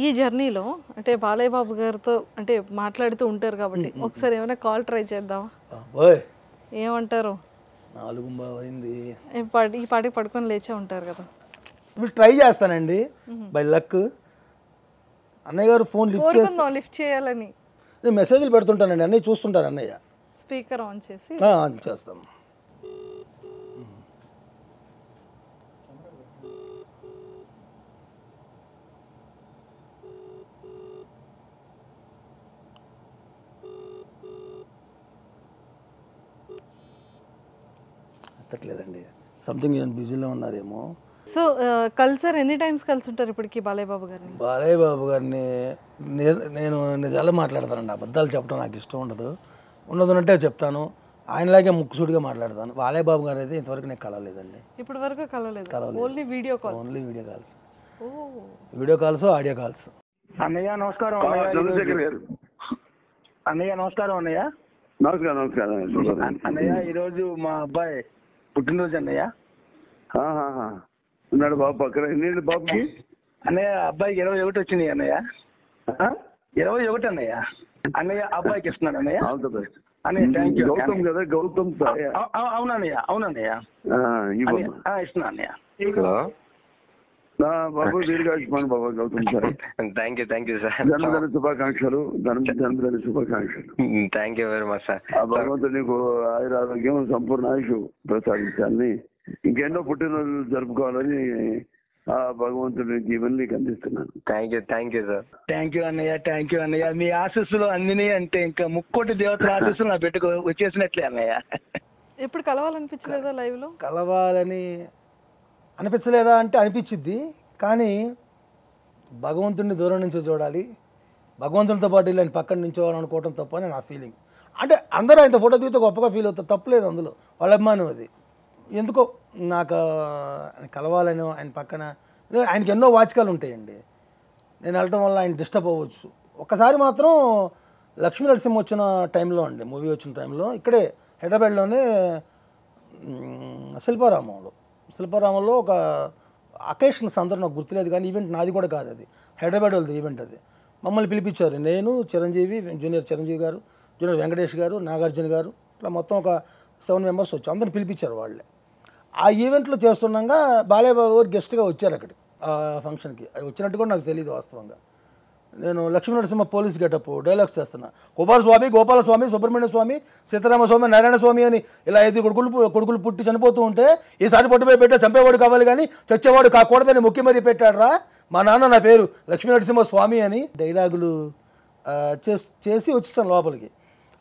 ఈ జర్నీలో అంటే బాలయ్య బాబు గారితో అంటే మాట్లాడుతూ ఉంటారు కాబట్టి ఒకసారి ఏమైనా కాల్ ట్రై చేద్దామా? ఏమంటారు? 4 అయింది, ఈ పాటికి పడుకొని లేచే ఉంటారు కదా. ఇప్పుడు ట్రై చేస్తానండి బై లక్. అన్నయ్య గారు ఫోన్ లిఫ్ట్ చేయాలని నేను మెసేజ్లు పెడుతుంటానండి, అన్నయ్య చూస్తుంటాను. అన్నయ్య స్పీకర్ ఆన్ చేసి ఆన్ చేస్తాం. ఎత్తట్లేదండి, సంథింగ్ బిజీలో ఉన్నారేమో. సో కలిసారు, ఎన్ని టైమ్స్ కలిసి ఉంటారు ఇప్పటికి బాలయ్య బాబు గారిని? బాలయ్య బాబు గారిని నేను నిజాలు మాట్లాడతానండి, అబద్ధాలు చెప్పడం నాకు ఇష్టం ఉండదు. ఉన్నదంటే చెప్తాను, ఆయనలాగే ముక్కుసూడిగా మాట్లాడతాను. బాలయ్య బాబు గారు అయితే ఇంతవరకు నేను కలవలేదండి. ఇప్పటి వరకు కలవలేదు. Only video calls, video calls, audio calls. అన్నయ్య నమస్కారం. అన్నయ్య నమస్కారం. అన్నయ్య ఈరోజు మా అబ్బాయి పుట్టినరోజు అన్నయ్య. ఉన్నాడు బాబు పక్కన. ఎన్ని బాబుకి? అన్నయ్య అబ్బాయికి 21 వచ్చినాయి అన్నయ్య. 21 అన్నయ్య. అన్నయ్య అబ్బాయికి ఇస్తున్నాడు అన్నయ్య. అన్నయ్య థ్యాంక్ యూ. గౌతమ్ కదా, గౌతమ్. అవునన్నయ్య, అవునన్నయ్య ఇస్తున్నా అన్నయ్య. బాబు దీర్ఘాయుష్మాన్ బాబా Gautam sir. Thank you sir. జన్మదిన శుభాకాంక్షలు. జన్మదిన శుభాకాంక్షలు. Thank you very much sir. ఆ భగవంతుడు నీకు ఆయురారోగ్యం, సంపూర్ణ ఆయుష్ ప్రసాదించాలని ఇంకెన్నో పుట్టినరోజులు జరుపుకోవాలని ఆ భగవంతుడి జీవన్ నీకు అందిస్తున్నాను. Thank you sir. Thank you అన్నయ్య. మీ ఆశీస్సులు అందినాయి అంటే ఇంకా ముక్కోటి దేవతల ఆశీస్సులు నా బిడ్డకు వచ్చేసినట్లే అన్నయ్య. ఎప్పుడు కలవాలనిపించలేదా లైవ్ లో? కలవాలని అనిపించలేదా అంటే అనిపించిద్ది, కానీ భగవంతుడిని దూరం నుంచి చూడాలి, భగవంతునితో పాటు వెళ్ళి ఆయన పక్కన నుంచోవాలని అనుకోవడం తప్ప అని నా ఫీలింగ్. అంటే అందరూ ఆయన ఫోటో దిగితే గొప్పగా ఫీల్ అవుతారు, తప్పలేదు అందులో, వాళ్ళ అభిమానం అది. ఎందుకో నాకు ఆయన కలవాలని, ఆయన పక్కన ఆయనకి ఎన్నో వాచకాలు ఉంటాయండి, నేను వెళ్ళటం వల్ల ఆయన డిస్టర్బ్ అవ్వచ్చు. ఒక్కసారి మాత్రం లక్ష్మీ నరసింహ వచ్చిన టైంలో అండి, మూవీ వచ్చిన టైంలో ఇక్కడే హైదరాబాద్లోనే శిల్పారామంలో ఒక అకేషన్స్ అందరూ నాకు గుర్తులేదు, కానీ ఈవెంట్ నాది కూడా కాదు, అది హైదరాబాద్ వాళ్ళది ఈవెంట్. అది మమ్మల్ని పిలిపించారు, నేను, చిరంజీవి, జూనియర్ చిరంజీవి గారు, జూనియర్ వెంకటేష్ గారు, నాగార్జున గారు, ఇట్లా మొత్తం ఒక 7 మెంబర్స్ వచ్చి అందరిని పిలిపించారు వాళ్ళే. ఆ ఈవెంట్లో చేస్తుండగా బాలయ్య బాబు గారు గెస్ట్గా వచ్చారు అక్కడికి, ఆ ఫంక్షన్కి. అది వచ్చినట్టు కూడా నాకు తెలియదు వాస్తవంగా. నేను Lakshmi Narasimha police getup dialogues చేస్తున్నా, గోపాలస్వామి, సుబ్రహ్మణ్య స్వామి, సీతారామస్వామి, నారాయణ స్వామి అని ఇలా 5 కొడుకులు పుట్టి చనిపోతూ ఉంటే ఈసారి పట్టుపోయి పెట్టా చంపేవాడు కావాలి కానీ చచ్చేవాడు కాకూడదని ముఖ్య మరీ పెట్టాడరా మా నాన్న, నా పేరు లక్ష్మీ నరసింహ స్వామి అని డైలాగులు చేసి వచ్చేస్తాను లోపలికి.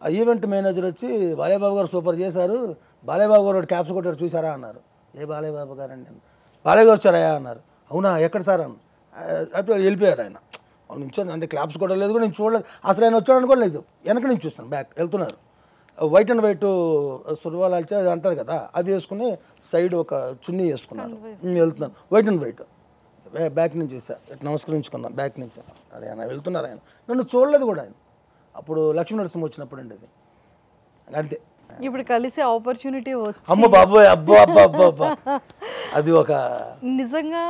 ఆ ఈవెంట్ మేనేజర్ వచ్చి బాలయ్య బాబు గారు సూపర్ చేశారు, బాలయ్య బాబు గారు క్యాప్స్ కొట్టారు చూసారా అన్నారు. ఏ బాలయ్య బాబు గారు అండి? బాలయ్య గారు వచ్చారా అన్నారు. అవునా, ఎక్కడ సార్ అన్న. అప్పుడు వెళ్ళిపోయాడు ఆయన. వాళ్ళు నుంచో అంటే క్లాప్స్ కొట్టలేదు కూడా, నేను చూడలేదు అసలు, ఆయన వచ్చాడు అనుకోలేదు. వెనక నుంచి చూస్తాను, బ్యాక్ వెళ్తున్నారు, వైట్ అండ్ వైట్ సుర్వాలాల్చి అది అంటారు కదా, అది వేసుకుని సైడ్ ఒక చున్నీ వేసుకున్నారు, వెళ్తున్నాను వైట్ అండ్ వైట్. బ్యాక్ నుంచి చూసా, నమస్కరించుకున్నాను బ్యాక్ నుంచి. అరే ఆయన వెళ్తున్నారు, ఆయన నన్ను చూడలేదు కూడా ఆయన. అప్పుడు లక్ష్మీ నరసింహ వచ్చినప్పుడు అండి అది, అంతే. ఇప్పుడు కలిసే ఆపర్చునిటీ వస్తుంది. అమ్మ బాబోయ్, అబ్బా అది ఒక నిజంగా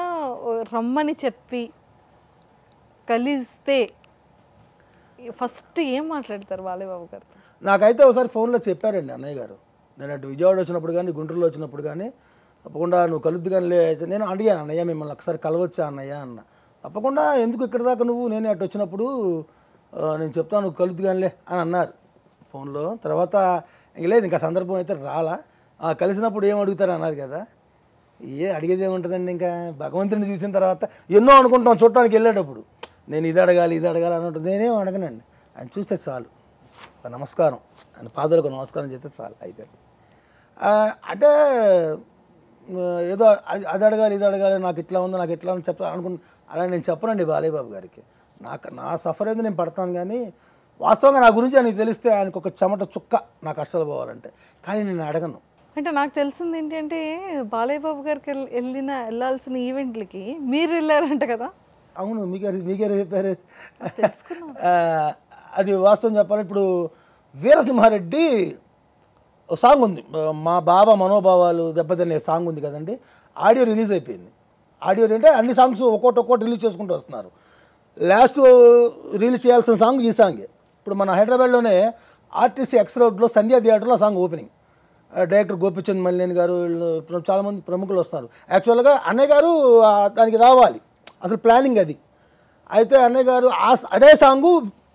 రమ్మని చెప్పి కలిస్తే ఫస్ట్ ఏం మాట్లాడతారు బాలయ్య బాబు గారు? నాకైతే ఒకసారి ఫోన్లో చెప్పారండి అన్నయ్య గారు, నేను అటు విజయవాడ వచ్చినప్పుడు కానీ గుంటూరులో వచ్చినప్పుడు కానీ, తప్పకుండా నువ్వు కలుద్దు కానీ నేను అడిగాను, అన్నయ్య మిమ్మల్ని ఒకసారి కలవచ్చా అన్నయ్య అన్న. తప్పకుండా, ఎందుకు ఇక్కడ దాకా నువ్వు, నేనే అటు వచ్చినప్పుడు నేను చెప్తాను నువ్వు కలుద్దు కానిలే అని అన్నారు ఫోన్లో. తర్వాత ఇంక లేదు, ఇంకా సందర్భం అయితే రాలా. కలిసినప్పుడు ఏం అడుగుతారు అన్నారు కదా, అడిగేది ఏముంటుందండి, ఇంకా భగవంతుని చూసిన తర్వాత ఎన్నో అనుకుంటాం చూడటానికి వెళ్ళేటప్పుడు, నేను ఇది అడగాలి అని ఉంటుంది. నేనేం అడగనండి, ఆయన చూస్తే చాలు, నమస్కారం, ఆయన పాదాలకు నమస్కారం చేస్తే చాలు, అయిపోయింది. అంటే ఏదో అది అడగాలి ఇది అడగాలి, నాకు ఇట్లా ఉంది నాకు ఇట్లా ఉంది అలా నేను చెప్పనండి బాలయ్య బాబు గారికి. నా సఫర్ అయితే నేను పడతాను, కానీ వాస్తవంగా నా గురించి ఆయనకి తెలిస్తే ఆయనకు ఒక చెమట చుక్క నా కష్టాలు పోవాలంటే, కానీ నేను అడగను. అంటే నాకు తెలిసింది ఏంటంటే బాలయ్య బాబు గారికి వెళ్ళాల్సిన ఈవెంట్లకి మీరు వెళ్ళారంట కదా? అవును, మీకే చెప్పారు. అది వాస్తవం చెప్పాలి. ఇప్పుడు వీరసింహారెడ్డి సాంగ్ ఉంది, మా బాబా మనోభావాలు దెబ్బతినే సాంగ్ ఉంది కదండి, ఆడియో రిలీజ్ అయిపోయింది. ఆడియో అంటే అన్ని సాంగ్స్ ఒక్కొక్కటి రిలీజ్ చేసుకుంటూ వస్తున్నారు. లాస్ట్ రిలీజ్ చేయాల్సిన సాంగ్ ఈ సాంగే. ఇప్పుడు మన హైదరాబాద్లోనే ఆర్టీసీ ఎక్స్ రోడ్లో సంధ్యా థియేటర్లో song opening. Director Gopichand Malineni గారు, చాలామంది ప్రముఖులు వస్తున్నారు. యాక్చువల్గా అన్నయ్య గారు దానికి రావాలి, అసలు ప్లానింగ్ అది. అయితే అన్నయ్య గారు అదే సాంగు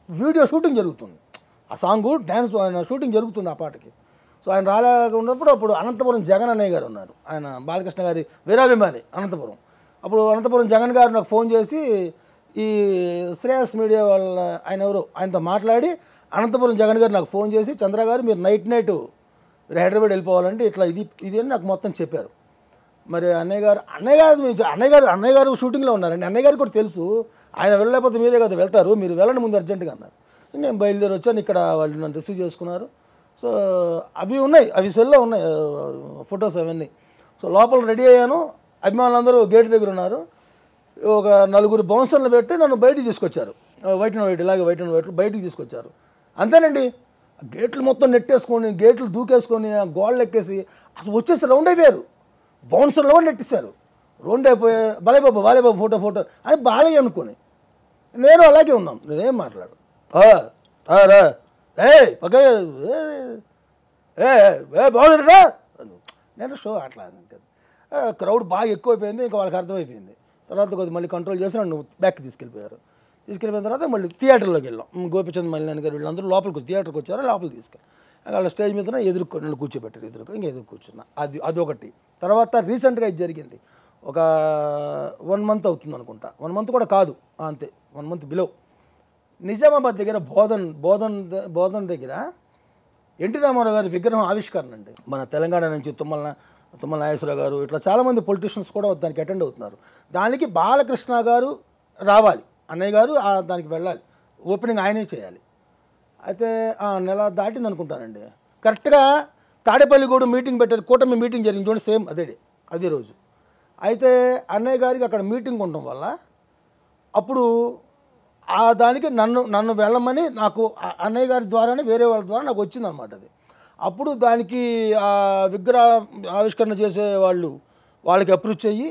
వీడియో షూటింగ్ జరుగుతుంది, ఆ సాంగు డ్యాన్స్ షూటింగ్ జరుగుతుంది ఆ పాటకి. సో ఆయన రాలేకున్నప్పుడు అప్పుడు అనంతపురం జగన్ అన్నయ్య గారు ఉన్నారు, ఆయన బాలకృష్ణ గారి వీరాభిమాని అనంతపురం. అప్పుడు అనంతపురం జగన్ గారు నాకు ఫోన్ చేసి, ఈ శ్రేయస్ మీడియా వాళ్ళ ఆయన ఎవరు ఆయనతో మాట్లాడి, అనంతపురం జగన్ గారు నాకు ఫోన్ చేసి, చంద్ర గారు మీరు నైట్ మీరు హైదరాబాద్ వెళ్ళిపోవాలంటే ఇట్లా ఇది అని నాకు మొత్తం చెప్పారు. మరి అన్నయ్య గారు షూటింగ్లో ఉన్నారండి. అన్నయ్య గారికి కూడా తెలుసు, ఆయన వెళ్ళలేకపోతే మీరే కదా వెళ్తారు, మీరు వెళ్ళండి ముందు అర్జెంటుగా అన్నారు. నేను బయలుదేరి వచ్చాను, ఇక్కడ వాళ్ళు నన్ను రిసీవ్ చేసుకున్నారు. సో అవి ఉన్నాయి, అవి సెల్లో ఉన్నాయి ఫొటోస్ అవన్నీ. సో లోపల రెడీ అయ్యాను, అభిమానులందరూ గేట్ దగ్గర ఉన్నారు. ఒక 4 బౌన్సర్లు పెట్టి నన్ను బయటికి తీసుకొచ్చారు, వైట్ అండ్ వైట్ బయటికి తీసుకొచ్చారు. అంతేనండి, గేట్లు మొత్తం నెట్టేసుకొని, గేట్లు దూకేసుకొని, గోళ్ళు ఎక్కేసి అసలు వచ్చేసి రౌండ్ అయిపోయారు. బౌన్సర్లో కూడా నెట్టేశారు, రౌండ్ అయిపోయి బాలయ్య బాబు ఫోటో అని బాలయ్య అనుకొని. నేను అలాగే ఉన్నాను, నేనేం మాట్లాడు రా బాగుండరా నేను షో అట్లా. క్రౌడ్ బాగా ఎక్కువైపోయింది, ఇంకా వాళ్ళకి అర్థమైపోయింది. తర్వాత కొద్దిగా మళ్ళీ కంట్రోల్ చేసి నన్ను బ్యాక్ తీసుకెళ్ళిపోయిన తర్వాత మళ్ళీ థియేటర్లోకి వెళ్ళాం. గోపిచంద్ మల్లేని గారు వీళ్ళందరూ లోపలికి థియేటర్కి వచ్చారు, లోపలికి తీసుకెళ్ళి వాళ్ళ స్టేజ్ మీద నన్ను కూర్చోబెట్టారు ఇంక ఎదురు కూర్చున్నా. అదొకటి. తర్వాత రీసెంట్గా ఇది జరిగింది, ఒక 1 month అవుతుంది అనుకుంటా, 1 month కూడా కాదు, అంతే 1 month బిలో. నిజామాబాద్ దగ్గర బోధన్ దగ్గర ఎన్టీ రామారావు గారి విగ్రహం ఆవిష్కరణ అండి. మన తెలంగాణ నుంచి తుమ్మల నాగేశ్వరరావు గారు ఇట్లా చాలామంది పొలిటీషియన్స్ కూడా దానికి అటెండ్ అవుతున్నారు. దానికి బాలకృష్ణ గారు రావాలి, అన్నయ్య గారు దానికి వెళ్ళాలి, ఓపెనింగ్ ఆయనే చేయాలి. అయితే నెల దాటింది అనుకుంటానండి. కరెక్ట్గా తాడేపల్లిగూడ మీటింగ్ పెట్టారు, కూటమి మీటింగ్ జరిగింది చూడండి, సేమ్ అదే రోజు. అయితే అన్నయ్య గారికి అక్కడ మీటింగ్ ఉండడం వల్ల అప్పుడు దానికి నన్ను వెళ్ళమని నాకు అన్నయ్య గారి ద్వారానే వేరే వాళ్ళ ద్వారా నాకు వచ్చిందనమాట అది. అప్పుడు దానికి విగ్రహ ఆవిష్కరణ చేసే వాళ్ళకి అప్రోచ్ అయ్యి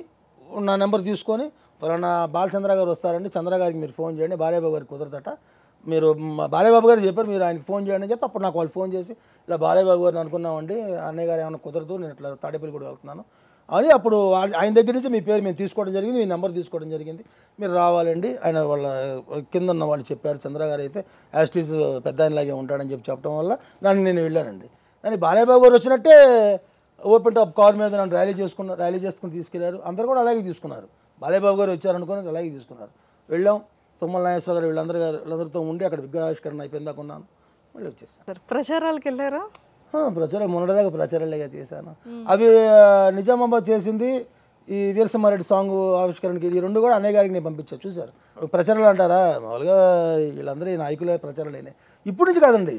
నా నెంబర్ తీసుకొని, ఫలానా బాలచంద్ర గారు వస్తారండి, చంద్ర గారికి మీరు ఫోన్ చేయండి, బాలయ్యబాబు గారికి కుదరదట, మీరు బాలయ్యబాబు గారు చెప్పారు మీరు ఆయనకి ఫోన్ చేయండి అని చెప్పి అప్పుడు నాకు వాళ్ళు ఫోన్ చేసి, ఇలా బాలయ్యబాబు గారిని అనుకున్నామండి, అన్నయ్య గారు ఏమైనా కుదరదు, నేను ఇట్లా తాడేపల్లి కూడా వెళ్తున్నాను అని అప్పుడు ఆయన దగ్గర నుంచి మీ పేరు మేము తీసుకోవడం జరిగింది, మీ నెంబర్ తీసుకోవడం జరిగింది, మీరు రావాలండి. ఆయన వాళ్ళ కింద ఉన్న వాళ్ళు చెప్పారు, చంద్ర గారు అయితే యాస్టీస్ పెద్ద ఆయనలాగే ఉంటాడని చెప్పడం వల్ల నేను వెళ్ళానండి. కానీ బాలయ్యబాబు గారు వచ్చినట్టే ఓపెన్ టాప్ కార్ మీద నన్ను ర్యాలీ చేసుకుని తీసుకెళ్లారు. అందరూ కూడా అలాగే తీసుకున్నారు. బాలయ్యబాబు గారు వచ్చారనుకుని అలాగే తీసుకున్నారు. వెళ్ళాం, తుమ్మల నాగేశ్వర గారు వీళ్ళందరితో ఉండి అక్కడ విగ్రహావిష్కరణ అయిపోయిందాక ఉన్నాను, మళ్ళీ వచ్చేసాను. ప్రచారాలకు వెళ్ళారా? ప్రచారం మొన్నటిదాకా ప్రచారాలుగా చేశాను. అవి నిజామాబాద్ చేసింది, ఈ వీరసింహారెడ్డి సాంగ్ ఆవిష్కరణకి, ఈ 2 కూడా అన్నయ్య గారికి నేను పంపించాను. చూశారు ప్రచారాలు అంటారా, మామూలుగా వీళ్ళందరూ ఈ నాయకులే ప్రచారాలు అయినాయి. ఇప్పుడు నుంచి కాదండి,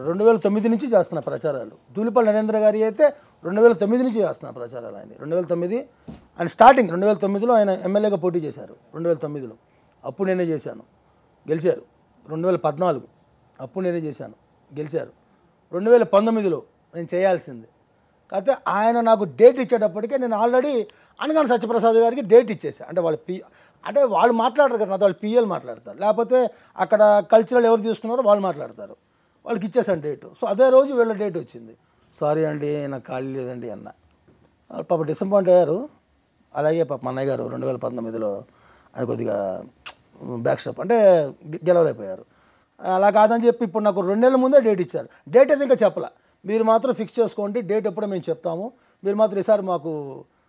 2009 నుంచి చేస్తున్న ప్రచారాలు. దూలిపల్లి నరేంద్ర గారి అయితే 2009 నుంచి చేస్తున్న ప్రచారాలు. ఆయన 2009 ఆయన స్టార్టింగ్ 2009లో ఆయన ఎమ్మెల్యేగా పోటీ చేశారు. 2009లో అప్పుడు నేనే చేశాను, గెలిచారు. 2014 అప్పుడు నేనే చేశాను, గెలిచారు. 2019లో నేను చేయాల్సింది. కాకపోతే ఆయన నాకు డేట్ ఇచ్చేటప్పటికే నేను ఆల్రెడీ అనగాని సత్యప్రసాద్ గారికి డేట్ ఇచ్చేసాను. అంటే వాళ్ళు మాట్లాడరు కదా, వాళ్ళు పిఎల్ మాట్లాడతారు, లేకపోతే అక్కడ కల్చరల్ ఎవరు తీసుకున్నారో వాళ్ళు మాట్లాడతారు, వాళ్ళకి ఇచ్చేసాను డేటు. సో అదే రోజు వీళ్ళ డేట్ వచ్చింది. సారీ అండి నాకు ఖాళీ లేదండి అన్న. పాప డిసప్పాయింట్ అయ్యారు. అలాగే పాప అన్నయ్య గారు 2019లో ఆయన కొద్దిగా బ్యాక్ స్టెప్ అంటే గెలవలేకపోయారు. అలా కాదని చెప్పి ఇప్పుడు నాకు 2 నెలల ముందే డేట్ ఇచ్చారు. డేట్ అయితే ఇంకా చెప్పలే, మీరు మాత్రం ఫిక్స్ చేసుకోండి, డేట్ ఎప్పుడో మేము చెప్తాము, మీరు మాత్రం ఈసారి మాకు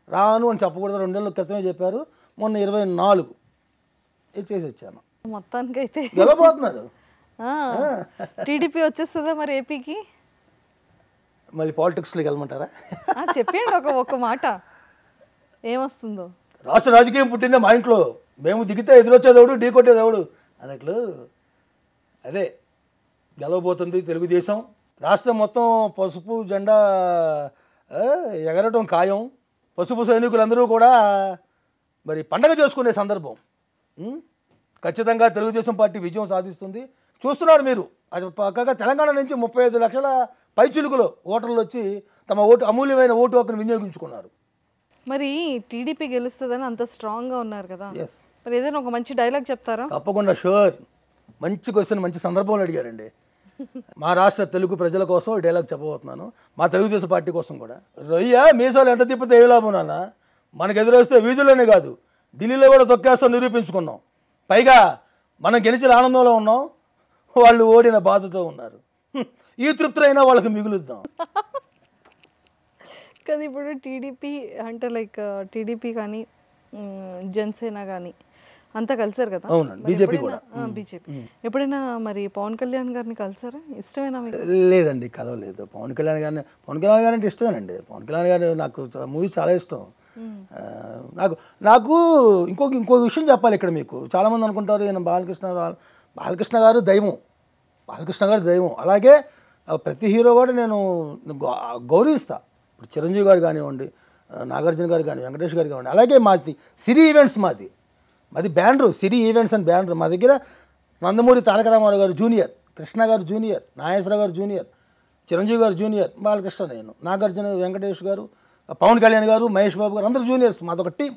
రాను అని చెప్పకూడదు, 2 నెలల క్రితమే చెప్పారు. మొన్న 24 చేసి వచ్చాను. మొత్తానికి అయితే గెలవబోతున్నారు. టీడీపీ వచ్చేస్తుందా మరి ఏపీకి? మళ్ళీ పాలిటిక్స్లోకి వెళ్ళమంటారా? చెప్పండి ఒక మాట, ఏమొస్తుందో. రాష్ట్ర రాజకీయం పుట్టిందే మా ఇంట్లో, మేము దిగితే ఎదురొచ్చేదెవడు, ఢీ కొట్టేదెవడు అన్నట్లు అదే గెలవబోతుంది తెలుగుదేశం. రాష్ట్రం మొత్తం పసుపు జెండా ఎగరటం ఖాయం. పసుపు సైనికులందరూ కూడా మరి పండగ చేసుకునే సందర్భం. ఖచ్చితంగా తెలుగుదేశం పార్టీ విజయం సాధిస్తుంది. చూస్తున్నారు మీరు, అది పక్కగా తెలంగాణ నుంచి 35 లక్షల పైచిలుకులు ఓటర్లు వచ్చి తమ అమూల్యమైన ఓటు హక్కును వినియోగించుకున్నారు. మరి టీడీపీ గెలుస్తుందని అంత స్ట్రాంగ్గా ఉన్నారు కదా, ఎస్, మరి ఏదైనా ఒక మంచి డైలాగ్ చెప్తారా? తప్పకుండా, షూర్. మంచి క్వశ్చన్, మంచి సందర్భంలో అడిగారండి. మా రాష్ట్ర తెలుగు ప్రజల కోసం డైలాగ్ చెప్పబోతున్నాను, మా తెలుగుదేశం పార్టీ కోసం కూడా. రొయ్య మీసాలు ఎంత తిప్పితే ఏ లాభం నాన్న, మనకు ఎదురొస్తే వీధుల్లోనే కాదు ఢిల్లీలో కూడా తొక్కేస్తాం నిరూపించుకున్నాం. పైగా మనం గెలిచిన ఆనందంలో ఉన్నాం, వాళ్ళు ఓడిన బాధతో ఉన్నారు. ఈ తృప్తి అయినా వాళ్ళకి మిగులుద్దాం కదా. ఇప్పుడు టీడీపీ అంటే లైక్ టీడీపీ కానీ జనసేన కానీ అంతా కలిసారు కదా. అవునండి, బీజేపీ కూడా. బీజేపీ ఎప్పుడైనా మరి పవన్ కళ్యాణ్ గారిని కలిసారా? ఇష్టమేనా మీకు? లేదండి, కలవలేదు. పవన్ కళ్యాణ్ గారిని అంటే ఇష్టమేనండి. పవన్ కళ్యాణ్ గారు నాకు మూవీ చాలా ఇష్టం. నాకు ఇంకో విషయం చెప్పాలి ఇక్కడ. మీకు చాలామంది అనుకుంటారు ఈయన బాలకృష్ణ గారు దైవం, బాలకృష్ణ గారు దైవం. అలాగే ప్రతి హీరో కూడా నేను గౌరవిస్తా. ఇప్పుడు చిరంజీవి గారు కానివ్వండి, నాగార్జున గారు కానీ, వెంకటేష్ గారు కానివ్వండి. అలాగే మాది సిరి ఈవెంట్స్, మాది బ్యానరు సిరి ఈవెంట్స్ అని బ్యానరు. మా దగ్గర నందమూరి తారక రామారావు గారు జూనియర్, కృష్ణ గారు జూనియర్, నాగేశ్వరరావు గారు జూనియర్, చిరంజీవి గారు జూనియర్, బాలకృష్ణ, నేను, నాగార్జున, వెంకటేష్ గారు, పవన్ కళ్యాణ్ గారు, మహేష్ బాబు గారు, అందరూ జూనియర్స్. మాదొక టీం,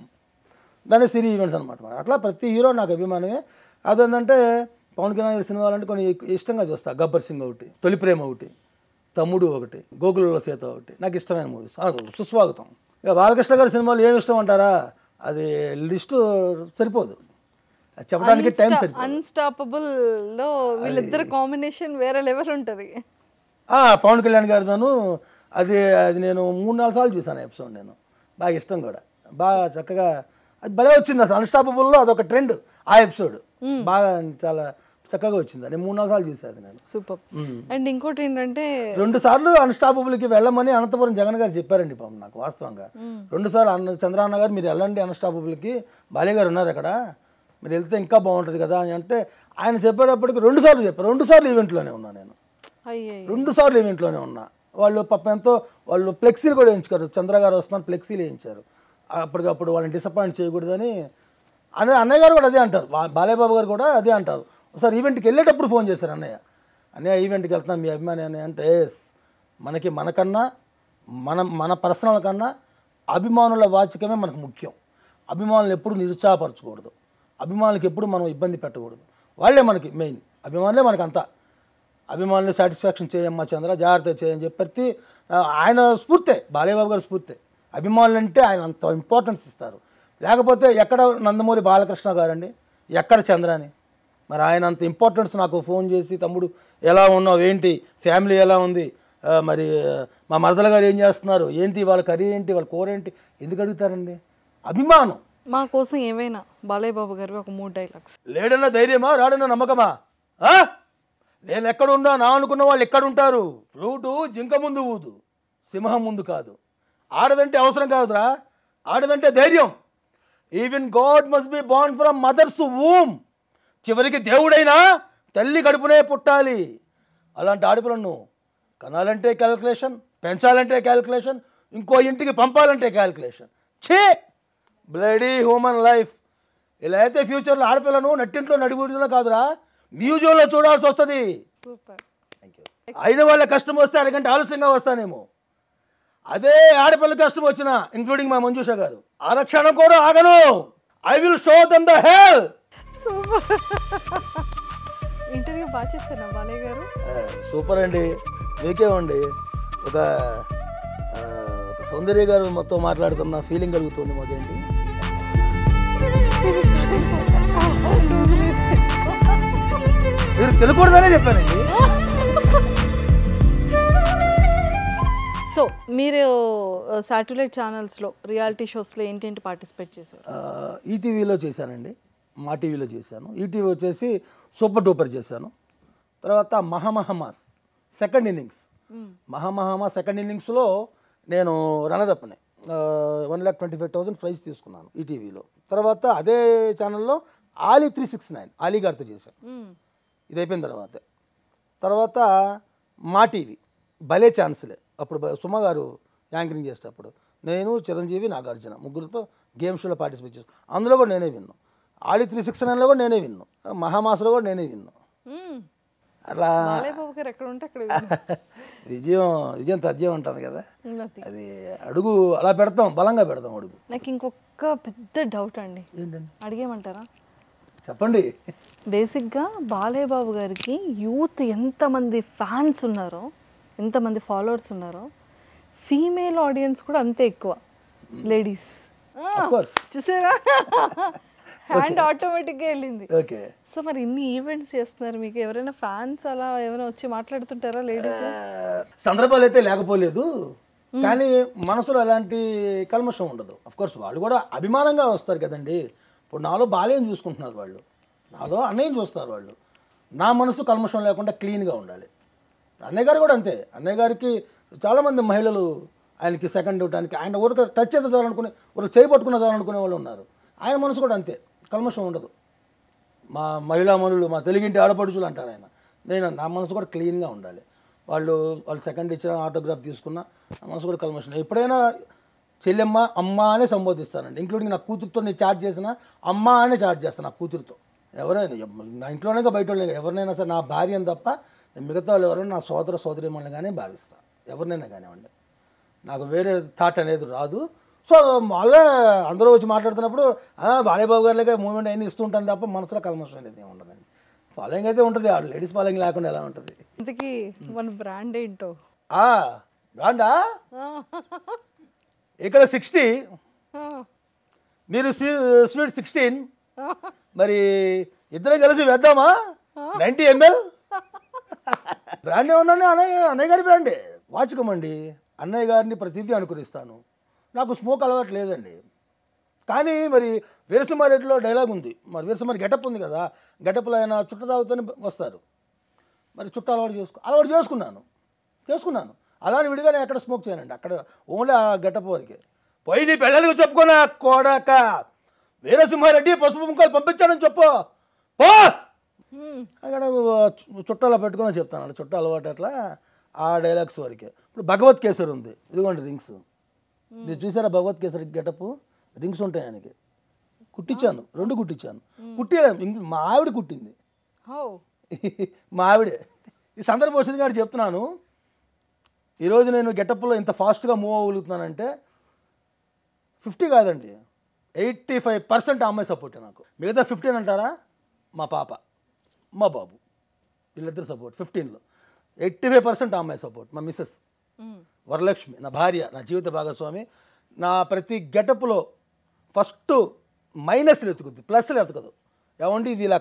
దాన్ని సిరి ఈవెంట్స్ అనమాట. అట్లా ప్రతి హీరో నాకు అభిమానమే. అదేంటంటే పవన్ కళ్యాణ్ గారి సినిమాలు అంటే కొన్ని ఇష్టంగా చూస్తా. గబ్బర్ సింగ్ ఒకటి, తొలి ప్రేమ ఒకటి, తమ్ముడు ఒకటి, గోకుల సీత ఒకటి నాకు ఇష్టమైన మూవీస్. సుస్వాగతం. ఇక బాలకృష్ణ గారి సినిమాలు ఏమి ఇష్టం అంటారా, అది లిస్టు సరిపోదు, చెప్పడానికి టైం సరిపోదు. అన్స్టాపబుల్ లో వీళ్ళిద్దరు కాంబినేషన్ వేరే లెవెల్ ఉంటుంది. పవన్ కళ్యాణ్ గారితోను అది అది నేను 3-4 సార్లు చూసాను ఎపిసోడ్. నేను బాగా ఇష్టం కూడా, బాగా చక్కగా అది భలే వచ్చింది అసలు. అన్స్టాపబుల్లో అదొక ట్రెండ్ ఆ ఎపిసోడ్, బాగా చాలా చక్కగా వచ్చింది. నేను 3-4 సార్లు చూసాను నేను. సూపర్. అండ్ ఇంకోటి ఏంటంటే 2 సార్లు అన్స్టాపబుల్కి వెళ్ళమని అనంతపురం జగన్ గారు చెప్పారండి పాపం నాకు. వాస్తవంగా 2 సార్లు చంద్రన్న గారు మీరు వెళ్ళండి అన్స్టాపబుల్కి, బాలయ్య గారు ఉన్నారు అక్కడ, మీరు వెళ్తే ఇంకా బాగుంటుంది కదా అని అంటే ఆయన చెప్పేటప్పటికి 2 సార్లు చెప్పారు. 2 సార్లు ఈవెంట్లోనే ఉన్నా నేను, 2 సార్లు ఈవెంట్లోనే ఉన్నా. వాళ్ళు పాపం ఎంతో వాళ్ళు ఫ్లెక్సీలు కూడా వేయించారు. చంద్ర గారు వస్తున్నారు ఫ్లెక్సీలు వేయించారు. అప్పటికప్పుడు వాళ్ళని డిసప్పాయింట్ చేయకూడదని అన్నయ్య గారు కూడా అదే అంటారు, బాలయ్య బాబు గారు కూడా అదే అంటారు. ఒకసారి ఈవెంట్కి వెళ్ళేటప్పుడు ఫోన్ చేశారు, అన్నయ్య ఈవెంట్కి వెళ్తున్నాను మీ అభిమాని అని అంటే, మనకన్నా మన పర్సనల్ కన్నా అభిమానుల వాచకమే మనకు ముఖ్యం. అభిమానులు ఎప్పుడు నిరుత్సాహపరచకూడదు, అభిమానులకు ఎప్పుడు మనం ఇబ్బంది పెట్టకూడదు. వాళ్ళే మనకి మెయిన్, అభిమానులే మనకు అంతా. అభిమానులు సాటిస్ఫాక్షన్ చేయమ్మా చంద్ర, జాగ్రత్త చేయని చెప్పి ఆయన స్ఫూర్తే, బాలయ్య బాబు గారి స్ఫూర్తే. అభిమానులు అంటే ఆయన అంత ఇంపార్టెన్స్ ఇస్తారు. లేకపోతే ఎక్కడ నందమూరి బాలకృష్ణ గారండి, ఎక్కడ చంద్రాని, మరి ఆయన అంత ఇంపార్టెన్స్ నాకు ఫోన్ చేసి తమ్ముడు ఎలా ఉన్నావు, ఏంటి ఫ్యామిలీ ఎలా ఉంది, మరి మా మరదల గారు ఏం చేస్తున్నారు, ఏంటి వాళ్ళ కర్రీ ఏంటి, వాళ్ళ కూర ఏంటి, ఎందుకు అడుగుతారండి? అభిమానం. మా కోసం ఏమైనా బాలయ్య బాబు గారు ఒక 3 డైలాగ్స్. లేడన్న ధైర్యమా, రాడన్న నమ్మకమా, నేను ఎక్కడున్నా నా అనుకున్న వాళ్ళు ఎక్కడ ఉంటారు. ఫ్లూటు జింక ముందు ఊదు, సింహం ముందు కాదు. ఆడదంటే అవసరం కాదురా, ఆడదంటే ధైర్యం. Even God must be born from mothers womb. చివరికి దేవుడైనా తల్లి కడుపునే పుట్టాలి. అలాంటి ఆడపిల్లను కనాలంటే క్యాల్కులేషన్, పెంచాలంటే క్యాల్కులేషన్, ఇంకో ఇంటికి పంపాలంటే క్యాల్కులేషన్. ఛే, బ్లడీ హ్యూమన్ లైఫ్. ఇలా అయితే ఫ్యూచర్లో ఆడపిల్లను నట్టింట్లో నడిగుడిలో కాదురా, మ్యూజియంలో చూడాల్సి వస్తుంది. సూపర్. అయిన వాళ్ళ కష్టం వస్తే అరగంట ఆలస్యంగా వస్తానేమో, అదే ఆడపిల్ల కష్టం వచ్చినా, ఇంక్లూడింగ్ మా మంజుష గారు, ఆరక్షణం కూడా ఆగను. I will show them the hell. Interview బాగా చేస్తారా బాలయ్య గారు? సూపర్ అండి, మీకేమండి ఒక సౌందర్య గారు మొత్తం మాట్లాడుతున్న ఫీలింగ్ కలుగుతుంది మాకేంటి. మీరు తెలుకూడదనే చెప్పానండి. సో మీరు శాటిలైట్ ఛానల్స్లో రియాలిటీ షోస్లో ఏంటేంటి పార్టిసిపేట్ చేశారు? ఈటీవీలో చేశానండి, మా టీవీలో చేశాను. ఈటీవీ వచ్చేసి సూపర్ డూపర్ చేశాను. తర్వాత మహామహమాస్ సెకండ్ ఇన్నింగ్స్, మహామహమాస్ సెకండ్ ఇన్నింగ్స్లో నేను రన్నరప్ని 1,25,000 ప్రైజ్ తీసుకున్నాను ఈటీవీలో. తర్వాత అదే ఛానల్లో ఆలీ 369 ఆలీ గారితో చేశాను. ఇది అయిపోయిన తర్వాత మా టీవీ భలే ఛాన్స్లే, అప్పుడు సుమ గారు యాంకరింగ్ చేసేటప్పుడు నేను, చిరంజీవి, నాగార్జున ముగ్గురితో గేమ్ షోలో పార్టిసిపేట్ చేసాను. అందులో కూడా నేనే విన్నాను. ఆలీ 369లో కూడా నేనే విన్నాను, మహామాసలో కూడా నేనే విన్నాను. అట్లా విజయం తథ్యం అంటాను కదా, అది అడుగు అలా పెడతాం, బలంగా పెడతాం అడుగు. నాకు ఇంకొక పెద్ద డౌట్ అండి, ఏంటండి? అడిగేమంటారా? చెప్పండి. బేసిక్గా బాలయ్య బాబు గారికి యూత్ ఎంతమంది ఫ్యాన్స్ ఉన్నారో, ఎంతమంది ఫాలోవర్స్ ఉన్నారో, ఫీమేల్ ఆడియన్స్ కూడా అంతే ఎక్కువ, లేడీస్. చూసారా, హ్యాండ్ ఆటోమేటిక్గా వెళ్ళింది. ఓకే. సో మరి ఇన్ని ఈవెంట్స్ చేస్తున్నారు, మీకు ఎవరైనా ఫ్యాన్స్ అలా ఎవరైనా వచ్చి మాట్లాడుతుంటారా లేడీస్? సందర్భాలు అయితే లేకపోలేదు, కానీ మనసులో ఎలాంటి కల్మషం ఉండదు. అఫ్కోర్స్ వాళ్ళు కూడా అభిమానంగా వస్తారు కదండి. ఇప్పుడు నాలో బాలయ్యని చూసుకుంటున్నారు వాళ్ళు, నాలో అన్నయ్యని చూస్తారు వాళ్ళు. నా మనసు కల్మషం లేకుండా క్లీన్గా ఉండాలి. అన్నయ్య గారు కూడా అంతే. అన్నయ్య గారికి చాలామంది మహిళలు ఆయనకి సెకండ్ ఇవ్వడానికి, ఆయన ఊరికి టచ్ అయితే చాలనుకునే, ఊరికి చేయబట్టుకున్న చాలనుకునే వాళ్ళు ఉన్నారు. ఆయన మనసు కూడా అంతే, కల్మషం ఉండదు. మా మహిళామణులు, మా తెలుగింటి ఆడపడుచులు అంటారు ఆయన. నా మనసు కూడా క్లీన్గా ఉండాలి. వాళ్ళు సెకండ్ ఇచ్చిన ఆటోగ్రాఫ్ తీసుకున్నా నా మనసు కూడా కల్మషం. ఎప్పుడైనా చెల్లెమ్మ అమ్మ అనే సంబోధిస్తానండి. ఇంక్లూడింగ్ నా కూతురుతో నేను చాట్ చేసిన అమ్మ అనే చాట్ చేస్తాను నా కూతురుతో. ఎవరైనా నా ఇంట్లోనే బయట వాళ్ళే, ఎవరినైనా సరే నా భార్యని తప్ప మిగతా వాళ్ళు ఎవరైనా నా సోదరిమణులుగానే భావిస్తాను. ఎవరినైనా కానివ్వండి, నాకు వేరే థాట్ అనేది రాదు. సో మామూలుగా అందరూ వచ్చి మాట్లాడుతున్నప్పుడు బాలయ్య బాబు గారిలాగా మూమెంట్ అయినా ఇస్తూ ఉంటాను తప్ప మనసులో కల్మషం అనేది ఏమి ఉండదండి. ఫాలోయింగ్ అయితే ఉంటుంది, లేడీస్ ఫాలోయింగ్ లేకుండా ఎలా ఉంటుంది? ఇంతకీ మన బ్రాండ్ ఏంటో? బ్రాండా ఇక్కడ 60, మీరు స్వీట్ 16, మరి ఇద్దరం కలిసి వేద్దామా 90 ml? బ్రాండ్ ఏముందండి, అన్నయ్య గారి బ్రాండే వాచకమండి. అన్నయ్య గారిని ప్రతిదీ అనుకరిస్తాను. నాకు స్మోక్ అలవాటు లేదండి. కానీ మరి వీరసింహారెడ్డిలో డైలాగ్ ఉంది, మరి వీరసింహారెడ్డి గెటప్ ఉంది కదా, గెటప్లో ఆయన చుట్ట తాగుతూనే వస్తారు. మరి చుట్ట అలవాటు చేసుకున్నాను. అలానే విడిగా నేను ఎక్కడ స్మోక్ చేయనండి, అక్కడ ఓన్లీ ఆ గెటప్ వరకే. పోయి నీ పిల్లలకు చెప్పుకున్నా కోడాక వీరసింహారెడ్డి పసుపు ముక్కలు పంపించాడని చెప్పు పో. అక్కడ చుట్టాలో పెట్టుకుని చెప్తాను, చుట్ట అలవాటు అట్లా ఆ డైలాగ్స్ వరకే. ఇప్పుడు భగవత్ కేసరి ఉంది, ఇదిగోండి రింగ్స్. మీరు చూసారా భగవత్ కేసరి గెటప్? రింగ్స్ ఉంటాయి ఆయనకి. కుట్టించాను, 2 కుట్టించాను. మా ఆవిడ కుట్టింది, మా ఆవిడే. ఈ సందర్భం వచ్చింది కాబట్టి చెప్తున్నాను. ఈరోజు నేను గెటప్లో ఇంత ఫాస్ట్గా మూవ్ అవ్వగలుగుతున్నానంటే 50 కాదండి, 85% అమ్మాయి సపోర్టే నాకు. మిగతా 15 అంటారా, మా పాప మా బాబు వీళ్ళిద్దరు సపోర్ట్. 15లో 85% అమ్మాయి సపోర్ట్. మా మిస్సెస్ వరలక్ష్మి, నా భార్య, నా జీవిత భాగస్వామి. నా ప్రతి గెటప్లో ఫస్ట్ మైనస్లు ఎత్తుకుద్ది, ప్లస్లు ఎత్తుకదు. ఏమండి ఇది ఇలా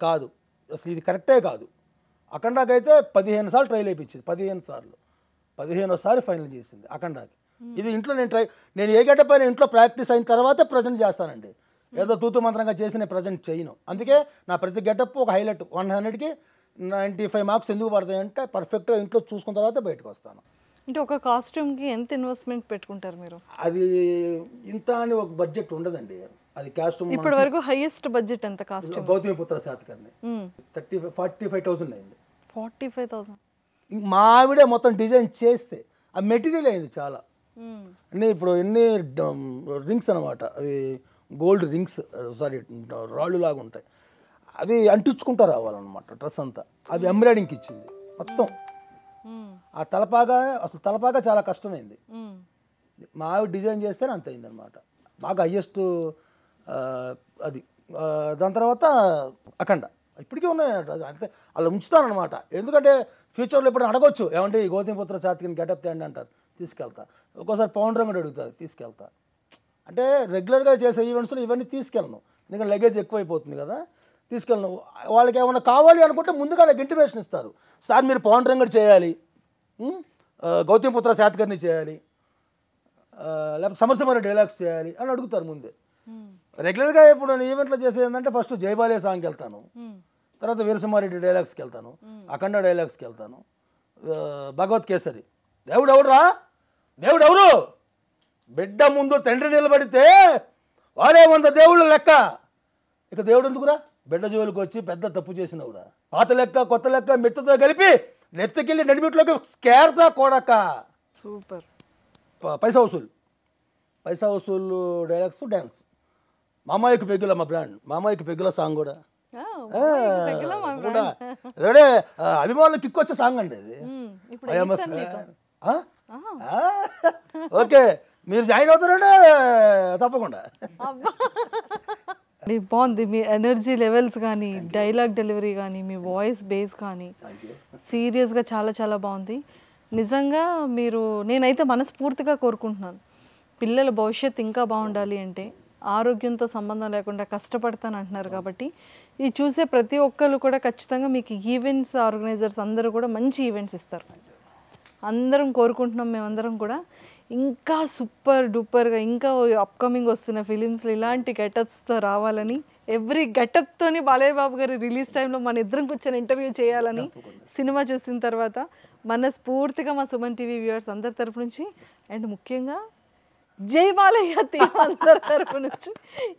కాదు, అసలు ఇది కరెక్టే కాదు. అఖండాకైతే 15 సార్లు ట్రైల్ అయిపించింది, 15 సారి ఫైనల్ చేసింది అఖండాకి. ఇది ఇంట్లో నేను ఏ గెటప్ అయినా ఇంట్లో ప్రాక్టీస్ అయిన తర్వాతే ప్రజెంట్ చేస్తానండి. ఏదో తూతు మంత్రంగా చేసి నేను ప్రజెంట్ చేయను. అందుకే నా ప్రతి గెటప్ ఒక హైలైట్. 100కి 95 మార్క్స్ ఎందుకు పడతాయంటే పర్ఫెక్ట్గా ఇంట్లో చూసుకున్న తర్వాత బయటకు వస్తాను. అంటే ఒక కాస్ట్యూమ్కి ఎంత ఇన్వెస్ట్మెంట్ పెట్టుకుంటారు మీరు? అది ఇంత అని ఒక బడ్జెట్ ఉండదండి. అది కాస్ట్యూమ్ ఇప్పటి వరకు హైయెస్ట్ బడ్జెట్ ఎంత కాస్ట్యూమ్? గౌతమిపుత్ర శాతకర్ణి 45,000 అయింది. 45,000? మా ఆవిడే మొత్తం డిజైన్ చేస్తే ఆ మెటీరియల్ అయింది చాలా. అన్నీ ఇప్పుడు ఎన్ని రింగ్స్ అనమాట, అవి గోల్డ్ రింగ్స్, సారీ రాళ్ళు లాగా ఉంటాయి, అవి అంటించుకుంటూ రావాలన్నమాట డ్రెస్ అంతా. అవి ఎంబ్రాయిడింగ్కి ఇచ్చింది మొత్తం. ఆ తలపాగా చాలా కష్టమైంది. మా ఆవిడ డిజైన్ చేస్తేనే అంత అయిందనమాట. బాగా హయ్యెస్ట్ అది. దాని తర్వాత అఖండ ఇప్పటికీ ఉన్నాయి అంతే, అలా ఉంచుతానమాట. ఎందుకంటే ఫ్యూచర్లో ఇప్పుడు అడగొచ్చు, ఏమంటే ఈ గౌతమిపుత్ర శాతకర్ణి గెటప్ తేండి అంటారు, తీసుకెళ్తా. ఒక్కోసారి పవన్ రంగడు అడుగుతారు, తీసుకెళ్తా. అంటే రెగ్యులర్గా చేసే ఈవెంట్స్లో ఇవన్నీ తీసుకెళ్ళను, ఎందుకంటే లగేజ్ ఎక్కువైపోతుంది కదా, తీసుకెళ్ళను. వాళ్ళకి ఏమైనా కావాలి అనుకుంటే ముందుగా నాకు ఇంటిమేషన్ ఇస్తారు, సార్ మీరు పవన్ రంగడు చేయాలి, గౌతమిపుత్ర శాతకర్ణి చేయాలి, లేకపోతే సమరసింహారెడ్డి డైలాగ్స్ చేయాలి అని అడుగుతారు ముందే. రెగ్యులర్గా ఇప్పుడు నేను ఈవెంట్లో చేసేది ఏంటంటే ఫస్ట్ జయబాలయ్య సాంగ్కి వెళ్తాను, తర్వాత వీరసింహారెడ్డి డైలాగ్స్కి వెళ్తాను, అఖండ డైలాగ్స్కి వెళ్తాను, భగవత్ కేసరి. దేవుడు ఎవరు బిడ్డ ముందు తండ్రి నిలబడితే వాడే 100 దేవుళ్ళు లెక్క. ఇక దేవుడు ఎందుకురా, బిడ్డ జోలికి వచ్చి పెద్ద తప్పు చేసినవురా, పాత లెక్క కొత్త లెక్క మెత్తతో కలిపి నెత్తికెళ్ళి నడిమిట్లోకి స్కేర్తా కొడక. సూపర్. పైసా వసూలు డైలాగ్స్, డ్యాన్స్. మామాయికి పెగ్గుల మా బ్రాండ్, మామాయికి పెగ్గుల సాంగ్ కూడా అదే అభిమానులు కిక్ వచ్చే సాంగ్ అండి అది. ఓకే, మీరు జాయిన్ అవుతారంటే తప్పకుండా. బాగుంది మీ ఎనర్జీ లెవెల్స్ కానీ, డైలాగ్ డెలివరీ కానీ, మీ వాయిస్ బేస్ కానీ సీరియస్గా చాలా చాలా బాగుంది నిజంగా. నేనైతే మనస్ఫూర్తిగా కోరుకుంటున్నాను, పిల్లల భవిష్యత్తు ఇంకా బాగుండాలి అంటే ఆరోగ్యంతో సంబంధం లేకుండా కష్టపడతాను అంటున్నారు కాబట్టి ఇది చూసే ప్రతి ఒక్కరు కూడా ఖచ్చితంగా మీకు ఈవెంట్స్ ఆర్గనైజర్స్ అందరూ కూడా మంచి ఈవెంట్స్ ఇస్తారు. అందరం కోరుకుంటున్నాం మేమందరం కూడా. ఇంకా సూపర్ డూపర్గా ఇంకా అప్కమింగ్ వస్తున్న ఫిలిమ్స్లో ఇలాంటి గెటప్స్తో రావాలని, ఎవ్రీ గెటప్తోని బాలయ్య బాబు గారి రిలీజ్ టైంలో మన ఇద్దరం కూర్చొని ఇంటర్వ్యూ చేయాలని సినిమా చూసిన తర్వాత మనస్ఫూర్తిగా మా సుమన్ టీవీ వ్యూవర్స్ అందరి తరపు నుంచి అండ్ ముఖ్యంగా జై బాలయ్య టీం అందరి తరపు నుంచి,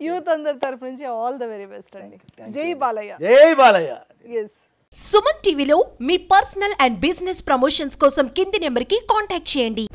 యూత్ అందరి తరపు నుంచి ఆల్ ద వెరీ బెస్ట్ అండి. జై బాలయ్య. ఎస్. సుమన్ టీవీలో మీ పర్సనల్ అండ్ బిజినెస్ ప్రమోషన్స్ కోసం కింది నెంబర్కి కాంటాక్ట్ చేయండి.